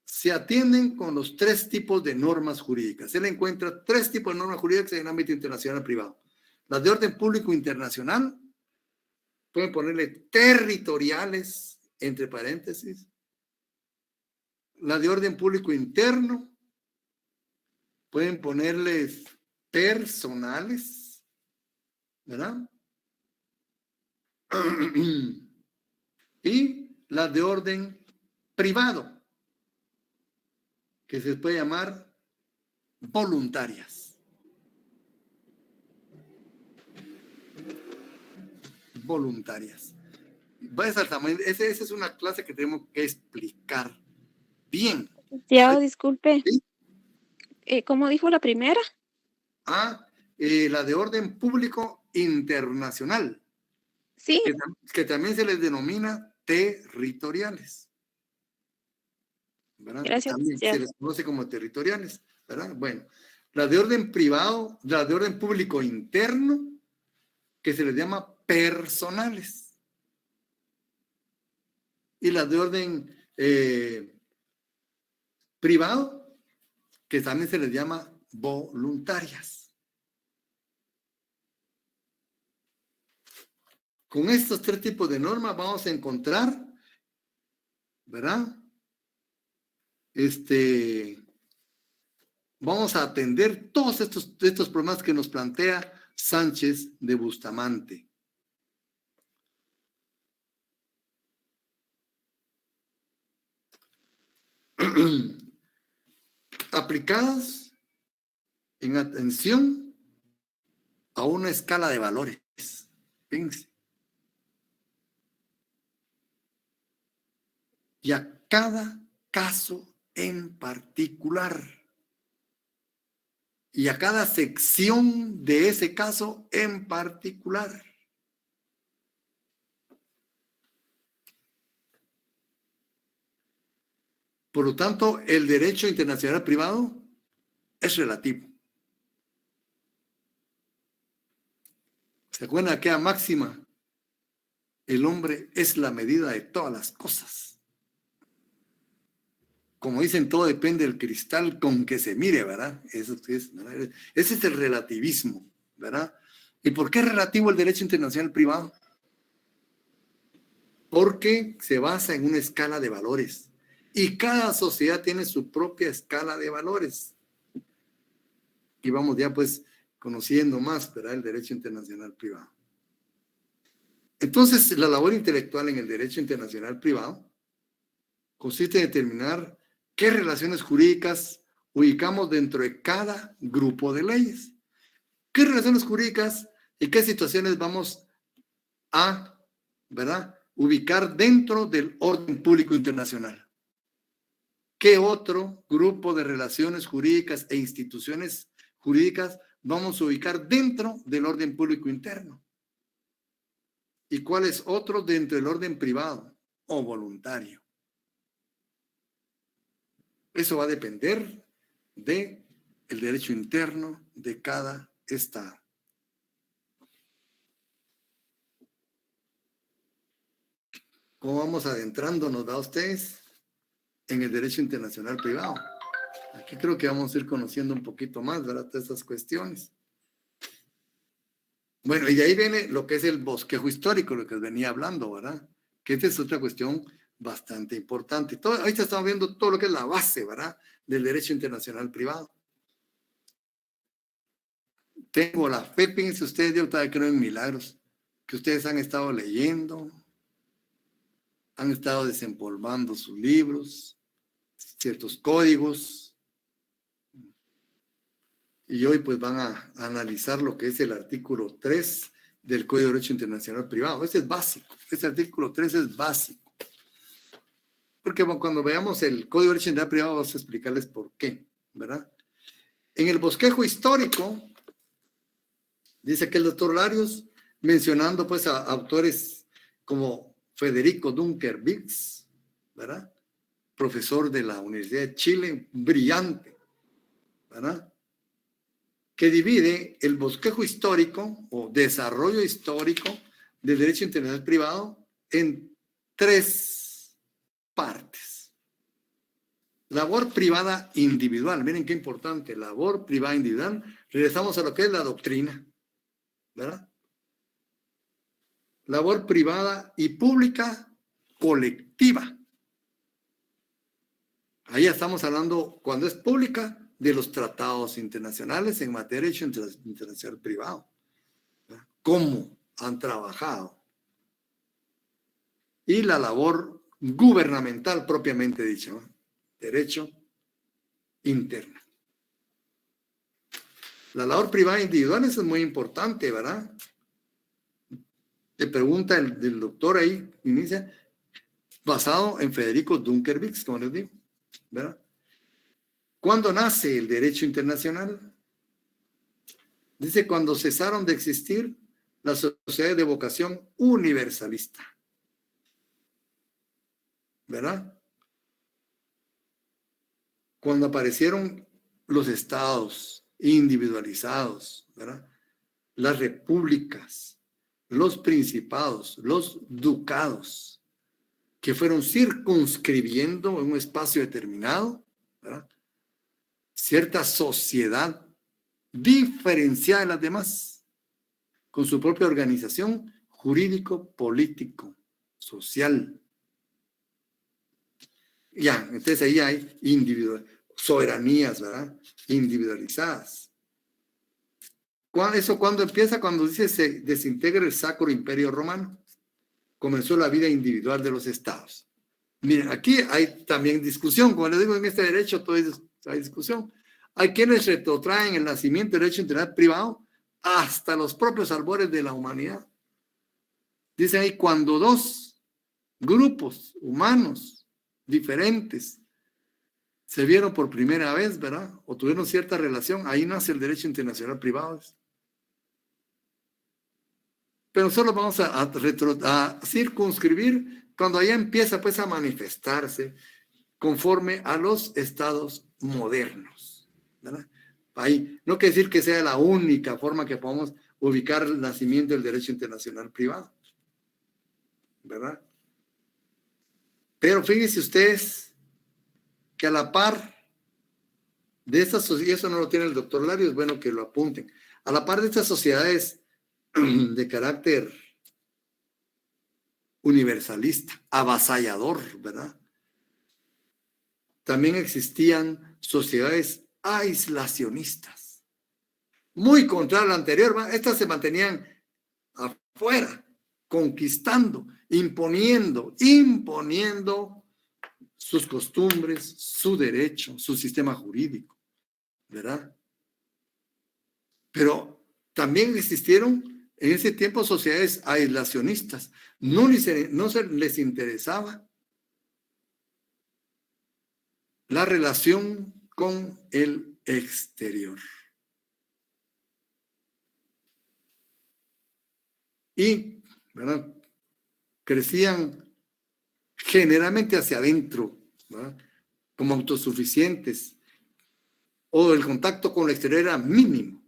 se atienden con los 3 tipos de normas jurídicas. Él encuentra 3 tipos de normas jurídicas en el ámbito internacional privado. Las de orden público internacional, pueden ponerle territoriales, entre paréntesis. Las de orden público interno, pueden ponerles personales, ¿verdad? Y las de orden privado, que se puede llamar voluntarias. Voluntarias. Esa es una clase que tenemos que explicar bien. Ya, disculpe. ¿Sí? ¿Cómo dijo la primera? La de orden público internacional. Sí. Que también se les denomina territoriales. ¿Verdad? Gracias. También Ya. se les conoce como territoriales, ¿verdad? Bueno, la de orden privado, la de orden público interno, que se les llama personales. Y las de orden privado, que también se les llama voluntarias. Con estos 3 tipos de normas vamos a encontrar, ¿verdad? Vamos a atender todos estos problemas que nos plantea Sánchez de Bustamante. Aplicadas en atención a una escala de valores. Fíjense. Y a cada caso en particular. Y a cada sección de ese caso en particular. Por lo tanto, el derecho internacional privado es relativo. ¿Se acuerdan de aquella máxima? El hombre es la medida de todas las cosas. Como dicen, todo depende del cristal con que se mire, ¿verdad? Eso es, ¿verdad? Ese es el relativismo, ¿verdad? ¿Y por qué es relativo el derecho internacional privado? Porque se basa en una escala de valores. Y cada sociedad tiene su propia escala de valores. Y vamos ya pues conociendo más, ¿verdad? El derecho internacional privado. Entonces, la labor intelectual en el derecho internacional privado consiste en determinar qué relaciones jurídicas ubicamos dentro de cada grupo de leyes. ¿Qué relaciones jurídicas y qué situaciones vamos a, ¿verdad?, ubicar dentro del orden público internacional? ¿Qué otro grupo de relaciones jurídicas e instituciones jurídicas vamos a ubicar dentro del orden público interno? ¿Y cuáles otros dentro del orden privado o voluntario? Eso va a depender del derecho interno de cada estado. ¿Cómo vamos adentrándonos, da ustedes, en el derecho internacional privado? Aquí creo que vamos a ir conociendo un poquito más, ¿verdad?, todas estas cuestiones. Bueno, y de ahí viene lo que es el bosquejo histórico, lo que venía hablando, ¿verdad? Que esta es otra cuestión bastante importante. Ahorita estamos viendo todo lo que es la base, ¿verdad?, del derecho internacional privado. Tengo la fe, fíjense ustedes, yo todavía creo en milagros, que ustedes han estado leyendo, han estado desempolvando sus libros, ciertos códigos, y hoy pues van a analizar lo que es el artículo 3 del Código de Derecho Internacional Privado. Ese es básico, ese artículo 3 es básico. Porque cuando veamos el Código de Derecho Internacional Privado vamos a explicarles por qué, ¿verdad? En el bosquejo histórico, dice que el doctor Larios, mencionando pues a autores como Federico Dunker Viggs, ¿verdad?, profesor de la Universidad de Chile, brillante, ¿verdad?, que divide el bosquejo histórico o desarrollo histórico del derecho internacional privado en 3 partes. Labor privada individual, miren qué importante, labor privada individual. Regresamos a lo que es la doctrina, ¿verdad? Labor privada y pública colectiva. Ahí estamos hablando, cuando es pública, de los tratados internacionales en materia de derecho internacional privado. ¿Verdad? Cómo han trabajado. Y la labor gubernamental propiamente dicha, ¿no? Derecho interno. La labor privada individual es muy importante, ¿verdad? Te pregunta el doctor ahí, inicia, basado en Federico Dunker Viggs, como les digo, ¿verdad? ¿Cuándo nace el derecho internacional? Dice, cuando cesaron de existir las sociedades de vocación universalista, ¿verdad? Cuando aparecieron los estados individualizados, ¿verdad?, las repúblicas, los principados, los ducados, que fueron circunscribiendo en un espacio determinado, ¿verdad?, cierta sociedad diferenciada de las demás, con su propia organización jurídico, político, social. Ya, entonces ahí hay soberanías, ¿verdad?, individualizadas. ¿Eso cuándo empieza? Cuando dice se desintegra el Sacro Imperio Romano. Comenzó la vida individual de los estados. Miren, aquí hay también discusión. Como les digo, en este derecho todo hay discusión. Hay quienes retrotraen el nacimiento del derecho internacional privado hasta los propios albores de la humanidad. Dicen ahí, cuando 2 grupos humanos diferentes se vieron por primera vez, ¿verdad?, o tuvieron cierta relación, ahí nace el derecho internacional privado. Pero solo vamos a circunscribir cuando allá empieza pues a manifestarse conforme a los estados modernos, ¿verdad? Ahí, no quiere decir que sea la única forma que podamos ubicar el nacimiento del derecho internacional privado, ¿verdad? Pero fíjense ustedes que a la par de estas sociedades, y eso no lo tiene el doctor Lario, es bueno que lo apunten, a la par de estas sociedades de carácter universalista, avasallador, ¿verdad? También existían sociedades aislacionistas, muy contrario a la anterior, ¿verdad? Estas se mantenían afuera, conquistando, imponiendo sus costumbres, su derecho, su sistema jurídico, ¿verdad? Pero también existieron en ese tiempo sociedades aislacionistas. No les interesaba la relación con el exterior. Y, ¿verdad?, crecían generalmente hacia adentro, ¿verdad?, como autosuficientes, o el contacto con el exterior era mínimo.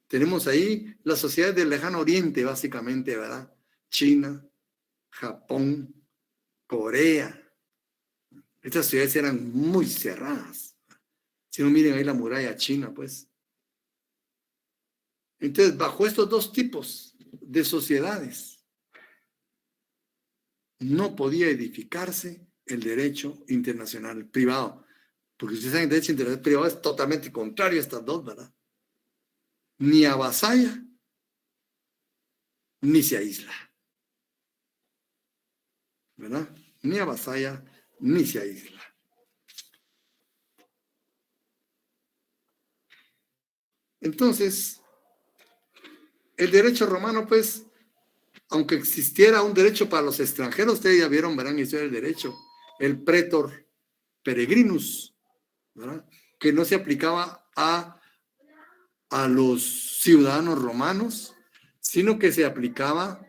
Tenemos ahí las sociedades del lejano oriente, básicamente, ¿verdad? China, Japón, Corea. Estas ciudades eran muy cerradas. Si no, miren ahí la muralla china, pues. Entonces, bajo estos dos tipos de sociedades, no podía edificarse el derecho internacional privado. Porque ustedes saben, el derecho internacional privado es totalmente contrario a estas dos, ¿verdad? Ni avasalla, ni se aísla. ¿Verdad? Ni avasalla, ni se aísla. Entonces, el derecho romano, pues, aunque existiera un derecho para los extranjeros, ustedes ya vieron, verán, historia del derecho, el pretor peregrinus, ¿verdad?, que no se aplicaba a los ciudadanos romanos, sino que se aplicaba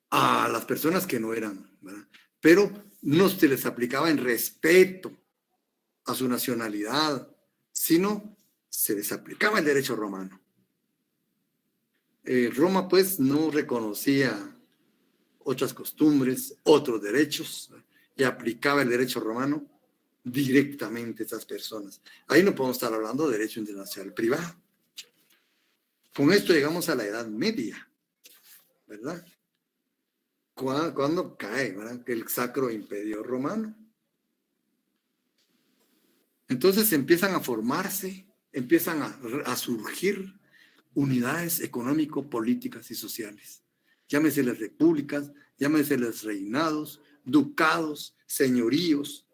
a las personas que no eran, ¿verdad? Pero no se les aplicaba en respeto a su nacionalidad, sino se les aplicaba el derecho romano. Roma, pues, no reconocía otras costumbres, otros derechos, ¿verdad?, y aplicaba el derecho romano directamente a esas personas. Ahí no podemos estar hablando de derecho internacional privado. Con esto llegamos a la Edad Media, ¿verdad? Cuando cae, ¿verdad?, el Sacro Imperio Romano. Entonces empiezan a formarse, empiezan a surgir unidades económico-políticas y sociales. Llámeseles repúblicas, llámeseles reinados, ducados, señoríos,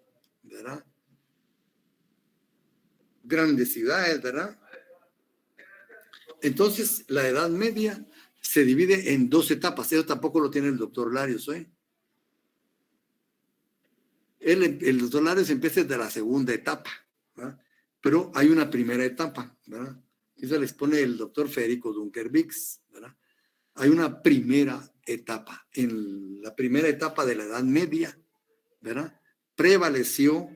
¿verdad? Grandes ciudades, ¿verdad? Entonces, la Edad Media se divide en dos etapas. Eso tampoco lo tiene el doctor Larios, ¿eh? El doctor Larios empieza desde la segunda etapa, ¿verdad? Pero hay una primera etapa, ¿verdad? Eso le expone el doctor Federico Dunkervix, ¿verdad? Hay una primera etapa. En la primera etapa de la Edad Media, ¿verdad?, prevaleció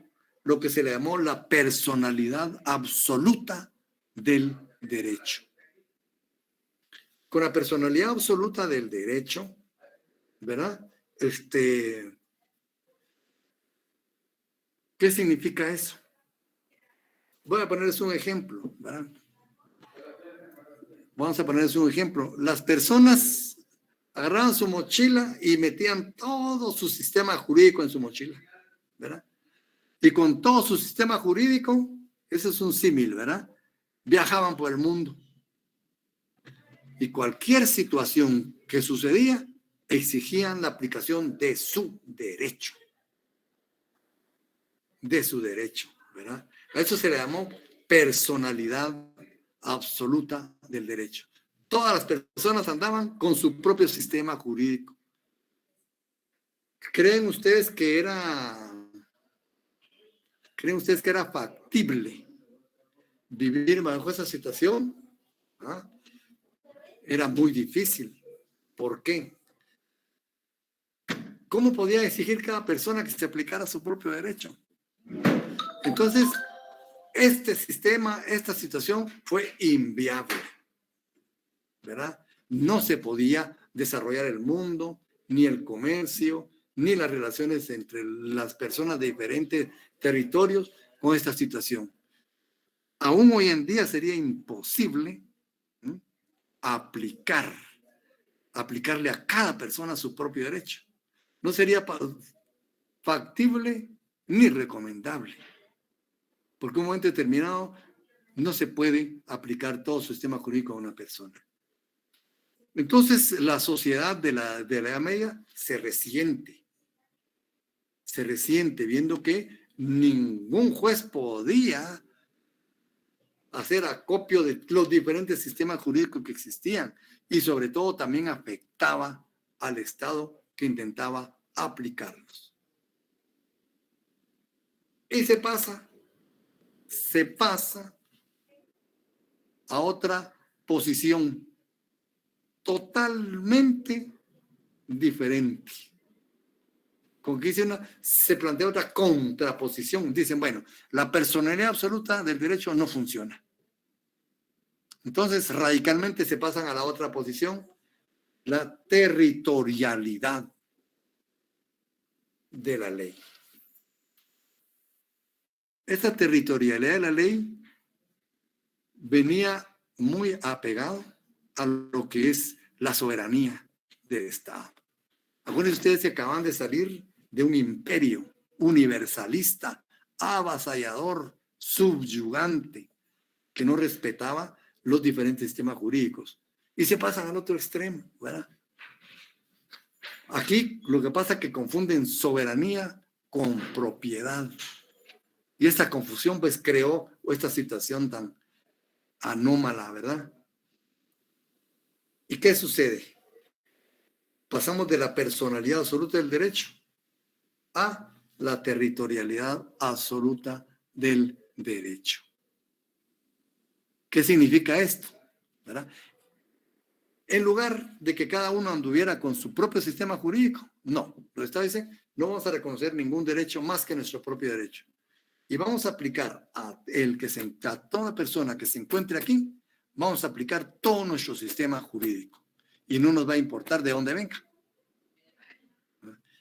lo que se le llamó la personalidad absoluta del derecho. Con la personalidad absoluta del derecho, ¿verdad? ¿Qué significa eso? Voy a ponerles un ejemplo, ¿verdad? Vamos a ponerles un ejemplo. Las personas agarraban su mochila y metían todo su sistema jurídico en su mochila, ¿verdad? Y con todo su sistema jurídico, eso es un símil, ¿verdad?, viajaban por el mundo. Y cualquier situación que sucedía, exigían la aplicación de su derecho. De su derecho, ¿verdad? A eso se le llamó personalidad absoluta del derecho. Todas las personas andaban con su propio sistema jurídico. ¿Creen ustedes que era factible vivir bajo esa situación? ¿Ah? Era muy difícil. ¿Por qué? ¿Cómo podía exigir cada persona que se aplicara su propio derecho? Entonces, este sistema, esta situación fue inviable. ¿verdad? No se podía desarrollar el mundo, ni el comercio, ni las relaciones entre las personas de diferentes territorios con esta situación. Aún hoy en día sería imposible aplicarle a cada persona su propio derecho. No sería factible ni recomendable, porque en un momento determinado no se puede aplicar todo su sistema jurídico a una persona. Entonces, la sociedad de la Edad Media se resiente viendo que ningún juez podía hacer acopio de los diferentes sistemas jurídicos que existían y sobre todo también afectaba al Estado que intentaba aplicarlos. Y se pasa a otra posición totalmente diferente. Con que se plantea otra contraposición. Dicen, bueno, la personalidad absoluta del derecho no funciona. Entonces, radicalmente se pasan a la otra posición, la territorialidad de la ley. Esta territorialidad de la ley venía muy apegado a lo que es la soberanía del Estado. Algunos de ustedes se acaban de salir de un imperio universalista, avasallador, subyugante, que no respetaba los diferentes sistemas jurídicos. Y se pasan al otro extremo, ¿verdad? Aquí lo que pasa es que confunden soberanía con propiedad. Y esta confusión pues creó esta situación tan anómala, ¿verdad? ¿Y qué sucede? Pasamos de la personalidad absoluta del derecho a la territorialidad absoluta del derecho. ¿Qué significa esto? ¿Verdad? En lugar de que cada uno anduviera con su propio sistema jurídico, no. Los Estados dicen, no vamos a reconocer ningún derecho más que nuestro propio derecho. Y vamos a aplicar a toda persona que se encuentre aquí, vamos a aplicar todo nuestro sistema jurídico. Y no nos va a importar de dónde venga.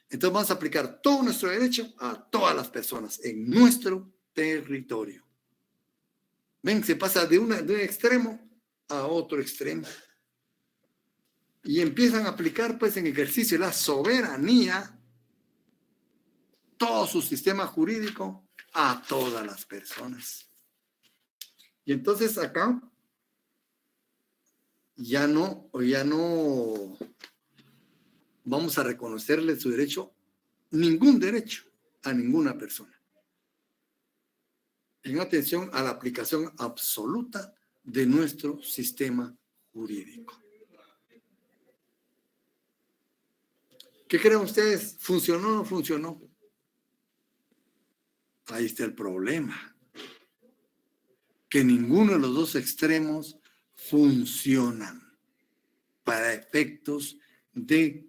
Entonces vamos a aplicar todo nuestro derecho a todas las personas en nuestro territorio. Ven, se pasa de un extremo a otro extremo. Y empiezan a aplicar pues en ejercicio la soberanía, todo su sistema jurídico a todas las personas. Y entonces acá ya no vamos a reconocerle su derecho, ningún derecho a ninguna persona. En atención a la aplicación absoluta de nuestro sistema jurídico. ¿Qué creen ustedes? ¿Funcionó o no funcionó? Ahí está el problema. Que ninguno de los dos extremos funcionan para efectos de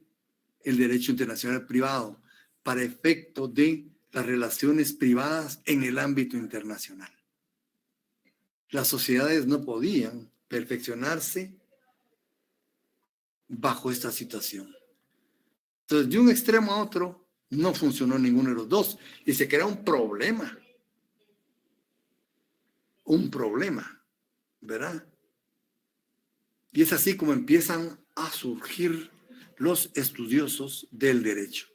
el derecho internacional privado, para efectos de las relaciones privadas en el ámbito internacional. Las sociedades no podían perfeccionarse bajo esta situación. Entonces, de un extremo a otro, no funcionó ninguno de los dos y se crea un problema. Un problema, ¿verdad? Y es así como empiezan a surgir los estudiosos del derecho.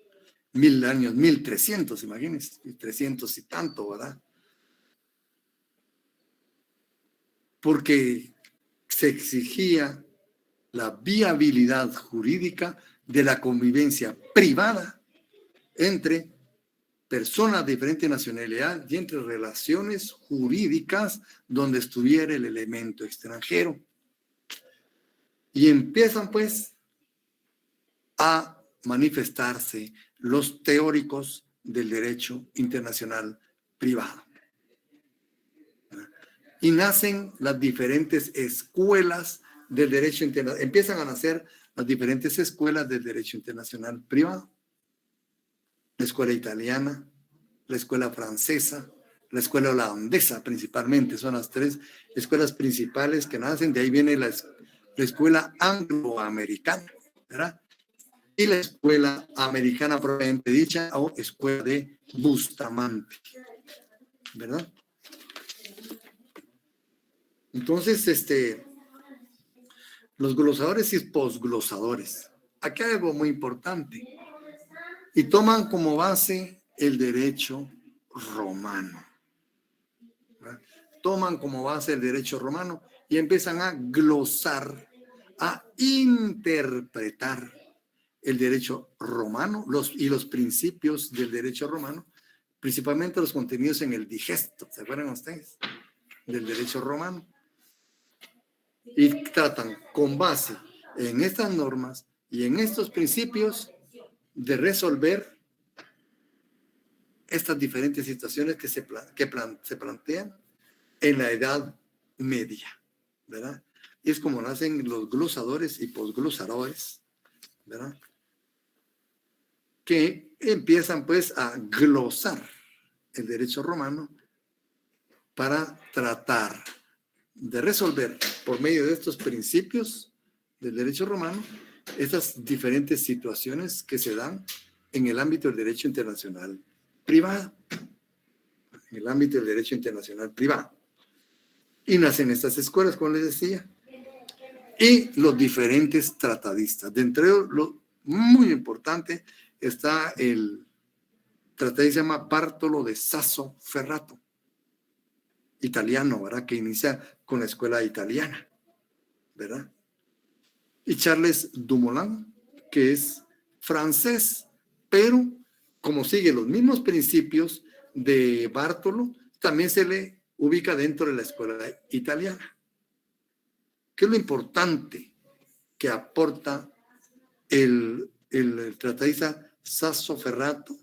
1000 años, 1300, imagínense, 300 y tanto, ¿verdad? Porque se exigía la viabilidad jurídica de la convivencia privada entre personas de diferente nacionalidad y entre relaciones jurídicas donde estuviera el elemento extranjero. Y empiezan pues a manifestarse los teóricos del derecho internacional privado. Y nacen las diferentes escuelas del derecho internacional, empiezan a nacer las diferentes escuelas del derecho internacional privado. La escuela italiana, la escuela francesa, la escuela holandesa principalmente, son las tres escuelas principales que nacen. De ahí viene la la escuela angloamericana, ¿verdad? Y la escuela americana propiamente dicha, o escuela de Bustamante, ¿verdad? Entonces, los glosadores y posglosadores. Aquí hay algo muy importante. Y toman como base el derecho romano. ¿Verdad? Toman como base el derecho romano y empiezan a glosar, a interpretar el derecho romano y los principios del derecho romano, principalmente los contenidos en el digesto, ¿se acuerdan ustedes? Del derecho romano. Y tratan con base en estas normas y en estos principios de resolver estas diferentes situaciones que se plantean en la Edad Media, ¿verdad? Y es como nacen los glosadores y posglosadores, ¿verdad? Que empiezan pues a glosar el derecho romano para tratar de resolver por medio de estos principios del derecho romano estas diferentes situaciones que se dan en el ámbito del derecho internacional privado. En el ámbito del derecho internacional privado. Y nacen estas escuelas, como les decía, y los diferentes tratadistas. De entre lo muy importante está el tratadista que se llama Bartolo de Sassoferrato, italiano, ¿verdad? Que inicia con la escuela italiana, ¿verdad? Y Charles Dumoulin, que es francés, pero como sigue los mismos principios de Bartolo, también se le ubica dentro de la escuela italiana. ¿Qué es lo importante que aporta el tratadista Sassoferrato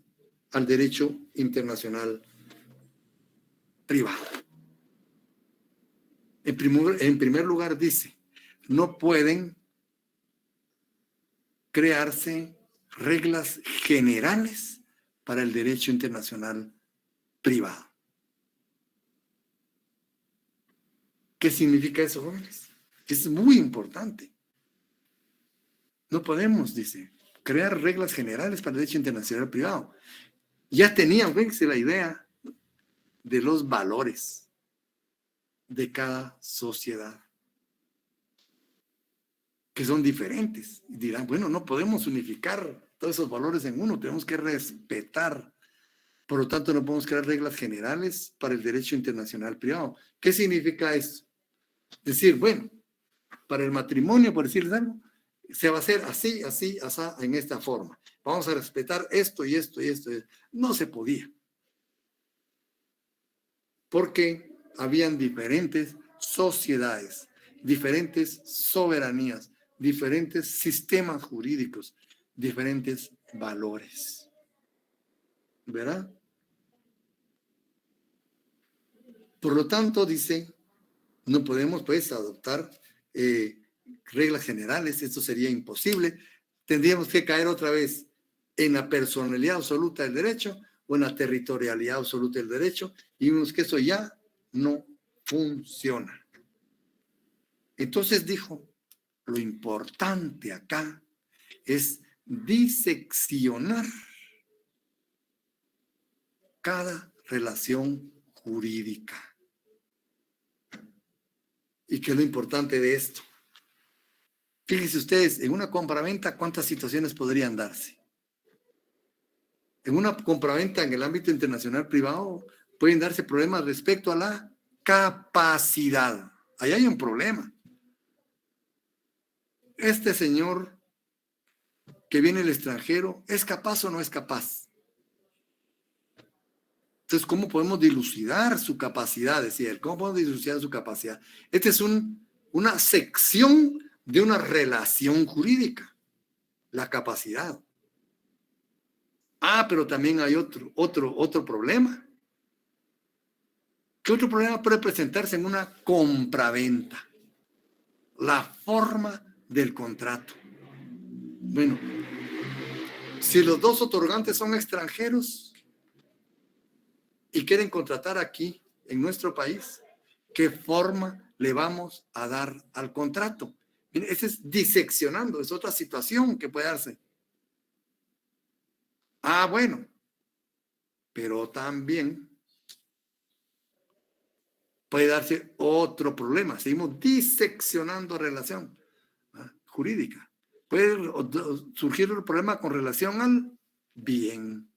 al derecho internacional privado? En primer lugar dice, no pueden crearse reglas generales para el derecho internacional privado. ¿Qué significa eso, jóvenes? Es muy importante. No podemos, dice, crear reglas generales para el derecho internacional privado. Ya tenían, fíjense, la idea de los valores de cada sociedad, que son diferentes. Y dirán, bueno, no podemos unificar todos esos valores en uno, tenemos que respetar. Por lo tanto, no podemos crear reglas generales para el derecho internacional privado. ¿Qué significa eso? Decir, bueno, para el matrimonio, por decirles algo, se va a hacer así, así, así, en esta forma. Vamos a respetar esto y esto y esto. No se podía. Porque habían diferentes sociedades, diferentes soberanías, diferentes sistemas jurídicos, diferentes valores. ¿Verdad? Por lo tanto, dice, no podemos pues adoptar reglas generales, esto sería imposible. Tendríamos que caer otra vez en la personalidad absoluta del derecho o en la territorialidad absoluta del derecho, y vimos que eso ya no funciona. Entonces dijo, lo importante acá es diseccionar cada relación jurídica. ¿Y qué es lo importante de esto? Fíjense ustedes, en una compraventa, ¿cuántas situaciones podrían darse? En una compraventa en el ámbito internacional privado pueden darse problemas respecto a la capacidad. Ahí hay un problema. Este señor que viene del extranjero, ¿es capaz o no es capaz? Entonces, ¿cómo podemos dilucidar su capacidad? Decía él, ¿cómo podemos dilucidar su capacidad? Esta es una sección de una relación jurídica, la capacidad. Ah, pero también hay otro problema. ¿Qué otro problema puede presentarse en una compraventa? La forma del contrato. Bueno, si los dos otorgantes son extranjeros y quieren contratar aquí, en nuestro país, ¿qué forma le vamos a dar al contrato? Ese es diseccionando, es otra situación que puede darse. Ah, bueno, pero también puede darse otro problema. Seguimos diseccionando relación jurídica. Puede surgir un problema con relación al bien.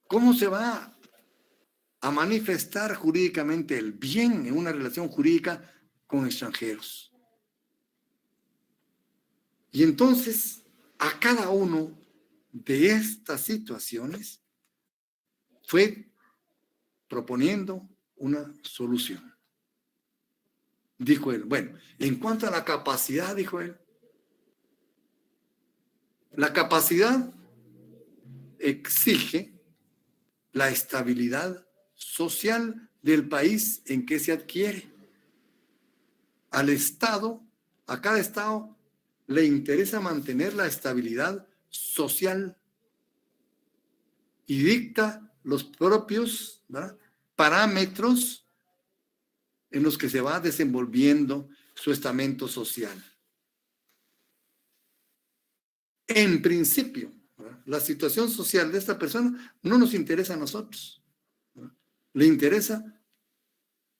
¿Cómo se va a manifestar jurídicamente el bien en una relación jurídica con extranjeros? Y entonces, a cada uno de estas situaciones fue proponiendo una solución. Dijo él, bueno, en cuanto a la capacidad, dijo él, la capacidad exige la estabilidad social del país en que se adquiere. Al Estado, a cada Estado, le interesa mantener la estabilidad social y dicta los propios, ¿verdad?, parámetros en los que se va desenvolviendo su estamento social. En principio, ¿verdad?, la situación social de esta persona no nos interesa a nosotros, ¿verdad?, le interesa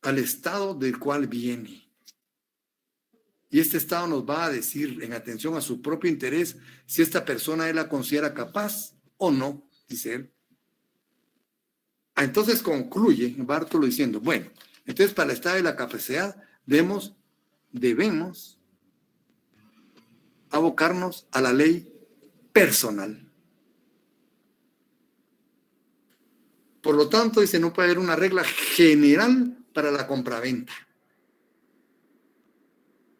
al Estado del cual viene. Y este Estado nos va a decir, en atención a su propio interés, si esta persona él la considera capaz o no, dice él. Entonces concluye Bartolo diciendo, bueno, entonces para el Estado de la capacidad debemos abocarnos a la ley personal. Por lo tanto, dice, no puede haber una regla general para la compraventa,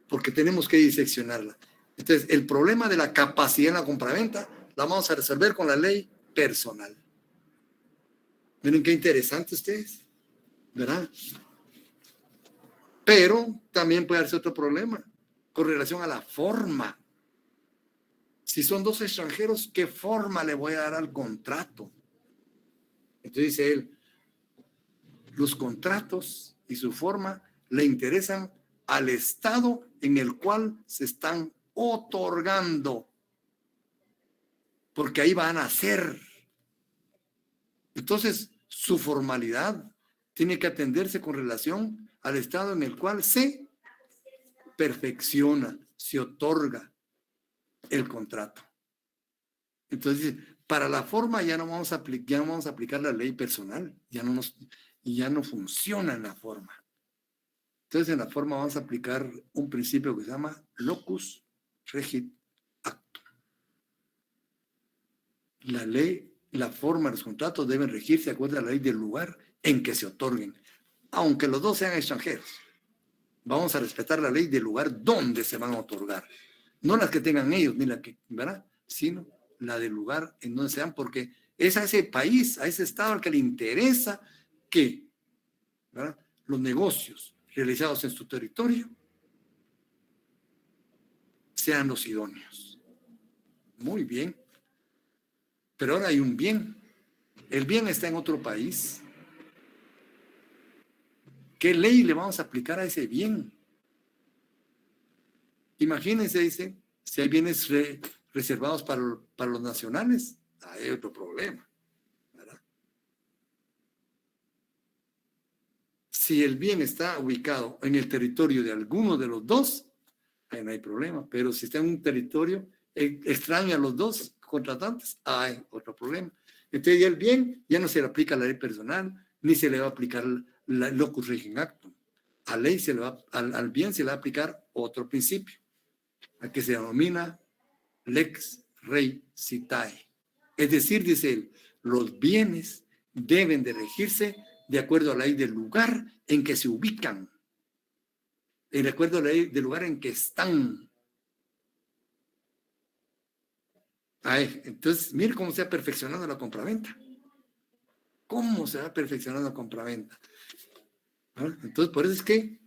porque tenemos que diseccionarla. Entonces, el problema de la capacidad en la compraventa la vamos a resolver con la ley personal. Miren qué interesante ustedes, ¿verdad? Pero también puede darse otro problema con relación a la forma. Si son dos extranjeros, ¿qué forma le voy a dar al contrato? Entonces dice él, los contratos y su forma le interesan al Estado en el cual se están otorgando, porque ahí van a ser. Entonces, su formalidad tiene que atenderse con relación al estado en el cual se perfecciona, se otorga el contrato. Entonces, para la forma ya no vamos a aplicar la ley personal, ya no funciona en la forma. Entonces, en la forma vamos a aplicar un principio que se llama locus regit actum. La ley, la forma de los contratos deben regirse de acuerdo a la ley del lugar en que se otorguen, aunque los dos sean extranjeros. Vamos a respetar la ley del lugar donde se van a otorgar, no las que tengan ellos, ni la que, ¿verdad?, sino la del lugar en donde sean, porque es a ese país, a ese estado al que le interesa que, ¿verdad?, los negocios realizados en su territorio sean los idóneos. Muy bien. Pero ahora hay un bien. El bien está en otro país. ¿Qué ley le vamos a aplicar a ese bien? Imagínense, dice, si hay bienes reservados para los nacionales, hay otro problema, ¿verdad? Si el bien está ubicado en el territorio de alguno de los dos, ahí no hay problema. Pero si está en un territorio extraño a los dos contratantes, hay otro problema. Entonces ya el bien ya no se le aplica la ley personal, ni se le va a aplicar la locus regit actum. Al bien se le va a aplicar otro principio, al que se denomina lex rei citae. Es decir, dice él, los bienes deben de regirse de acuerdo a la ley del lugar en que se ubican, de acuerdo a la ley del lugar en que están. Entonces, mire cómo se ha perfeccionado la compraventa. ¿Cómo se ha perfeccionado la compraventa? ¿Ah? Entonces, por eso es que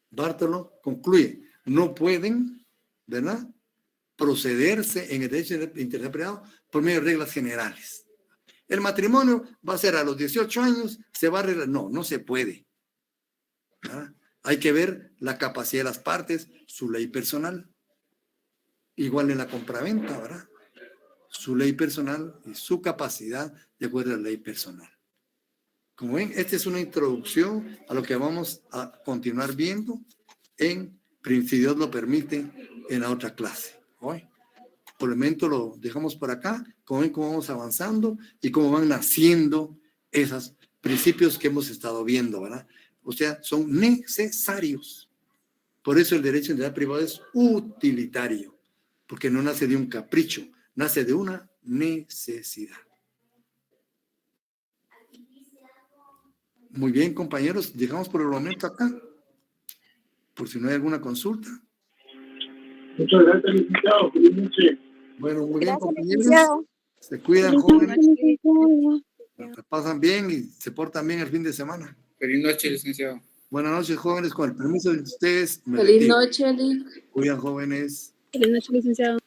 Bartolo concluye, no pueden, ¿verdad?, procederse en el derecho internacional privado por medio de reglas generales. El matrimonio va a ser a los 18 años, se va a arreglar. No, no se puede. ¿Ah? Hay que ver la capacidad de las partes, su ley personal. Igual en la compraventa, ¿verdad? Su ley personal y su capacidad de acuerdo a la ley personal. Como ven, esta es una introducción a lo que vamos a continuar viendo en, si Dios lo permite, en la otra clase. ¿Hoy? Por el momento lo dejamos por acá. Como ven, cómo vamos avanzando y cómo van naciendo esos principios que hemos estado viendo, ¿verdad? O sea, son necesarios. Por eso el derecho a identidad privada es utilitario, porque no nace de un capricho, nace de una necesidad. Muy bien, compañeros, llegamos por el momento acá, por si no hay alguna consulta. Muchas gracias, licenciado. Feliz noche. Bueno, muy bien, Gracias, compañeros. licenciado. Se cuidan, Feliz jóvenes, noche. se pasan bien y se portan bien el fin de semana. Feliz noche, licenciado. Buenas noches, jóvenes, con el permiso de ustedes. Me Feliz retiro. noche, Lick. Cuidan, jóvenes. Feliz noche, licenciado.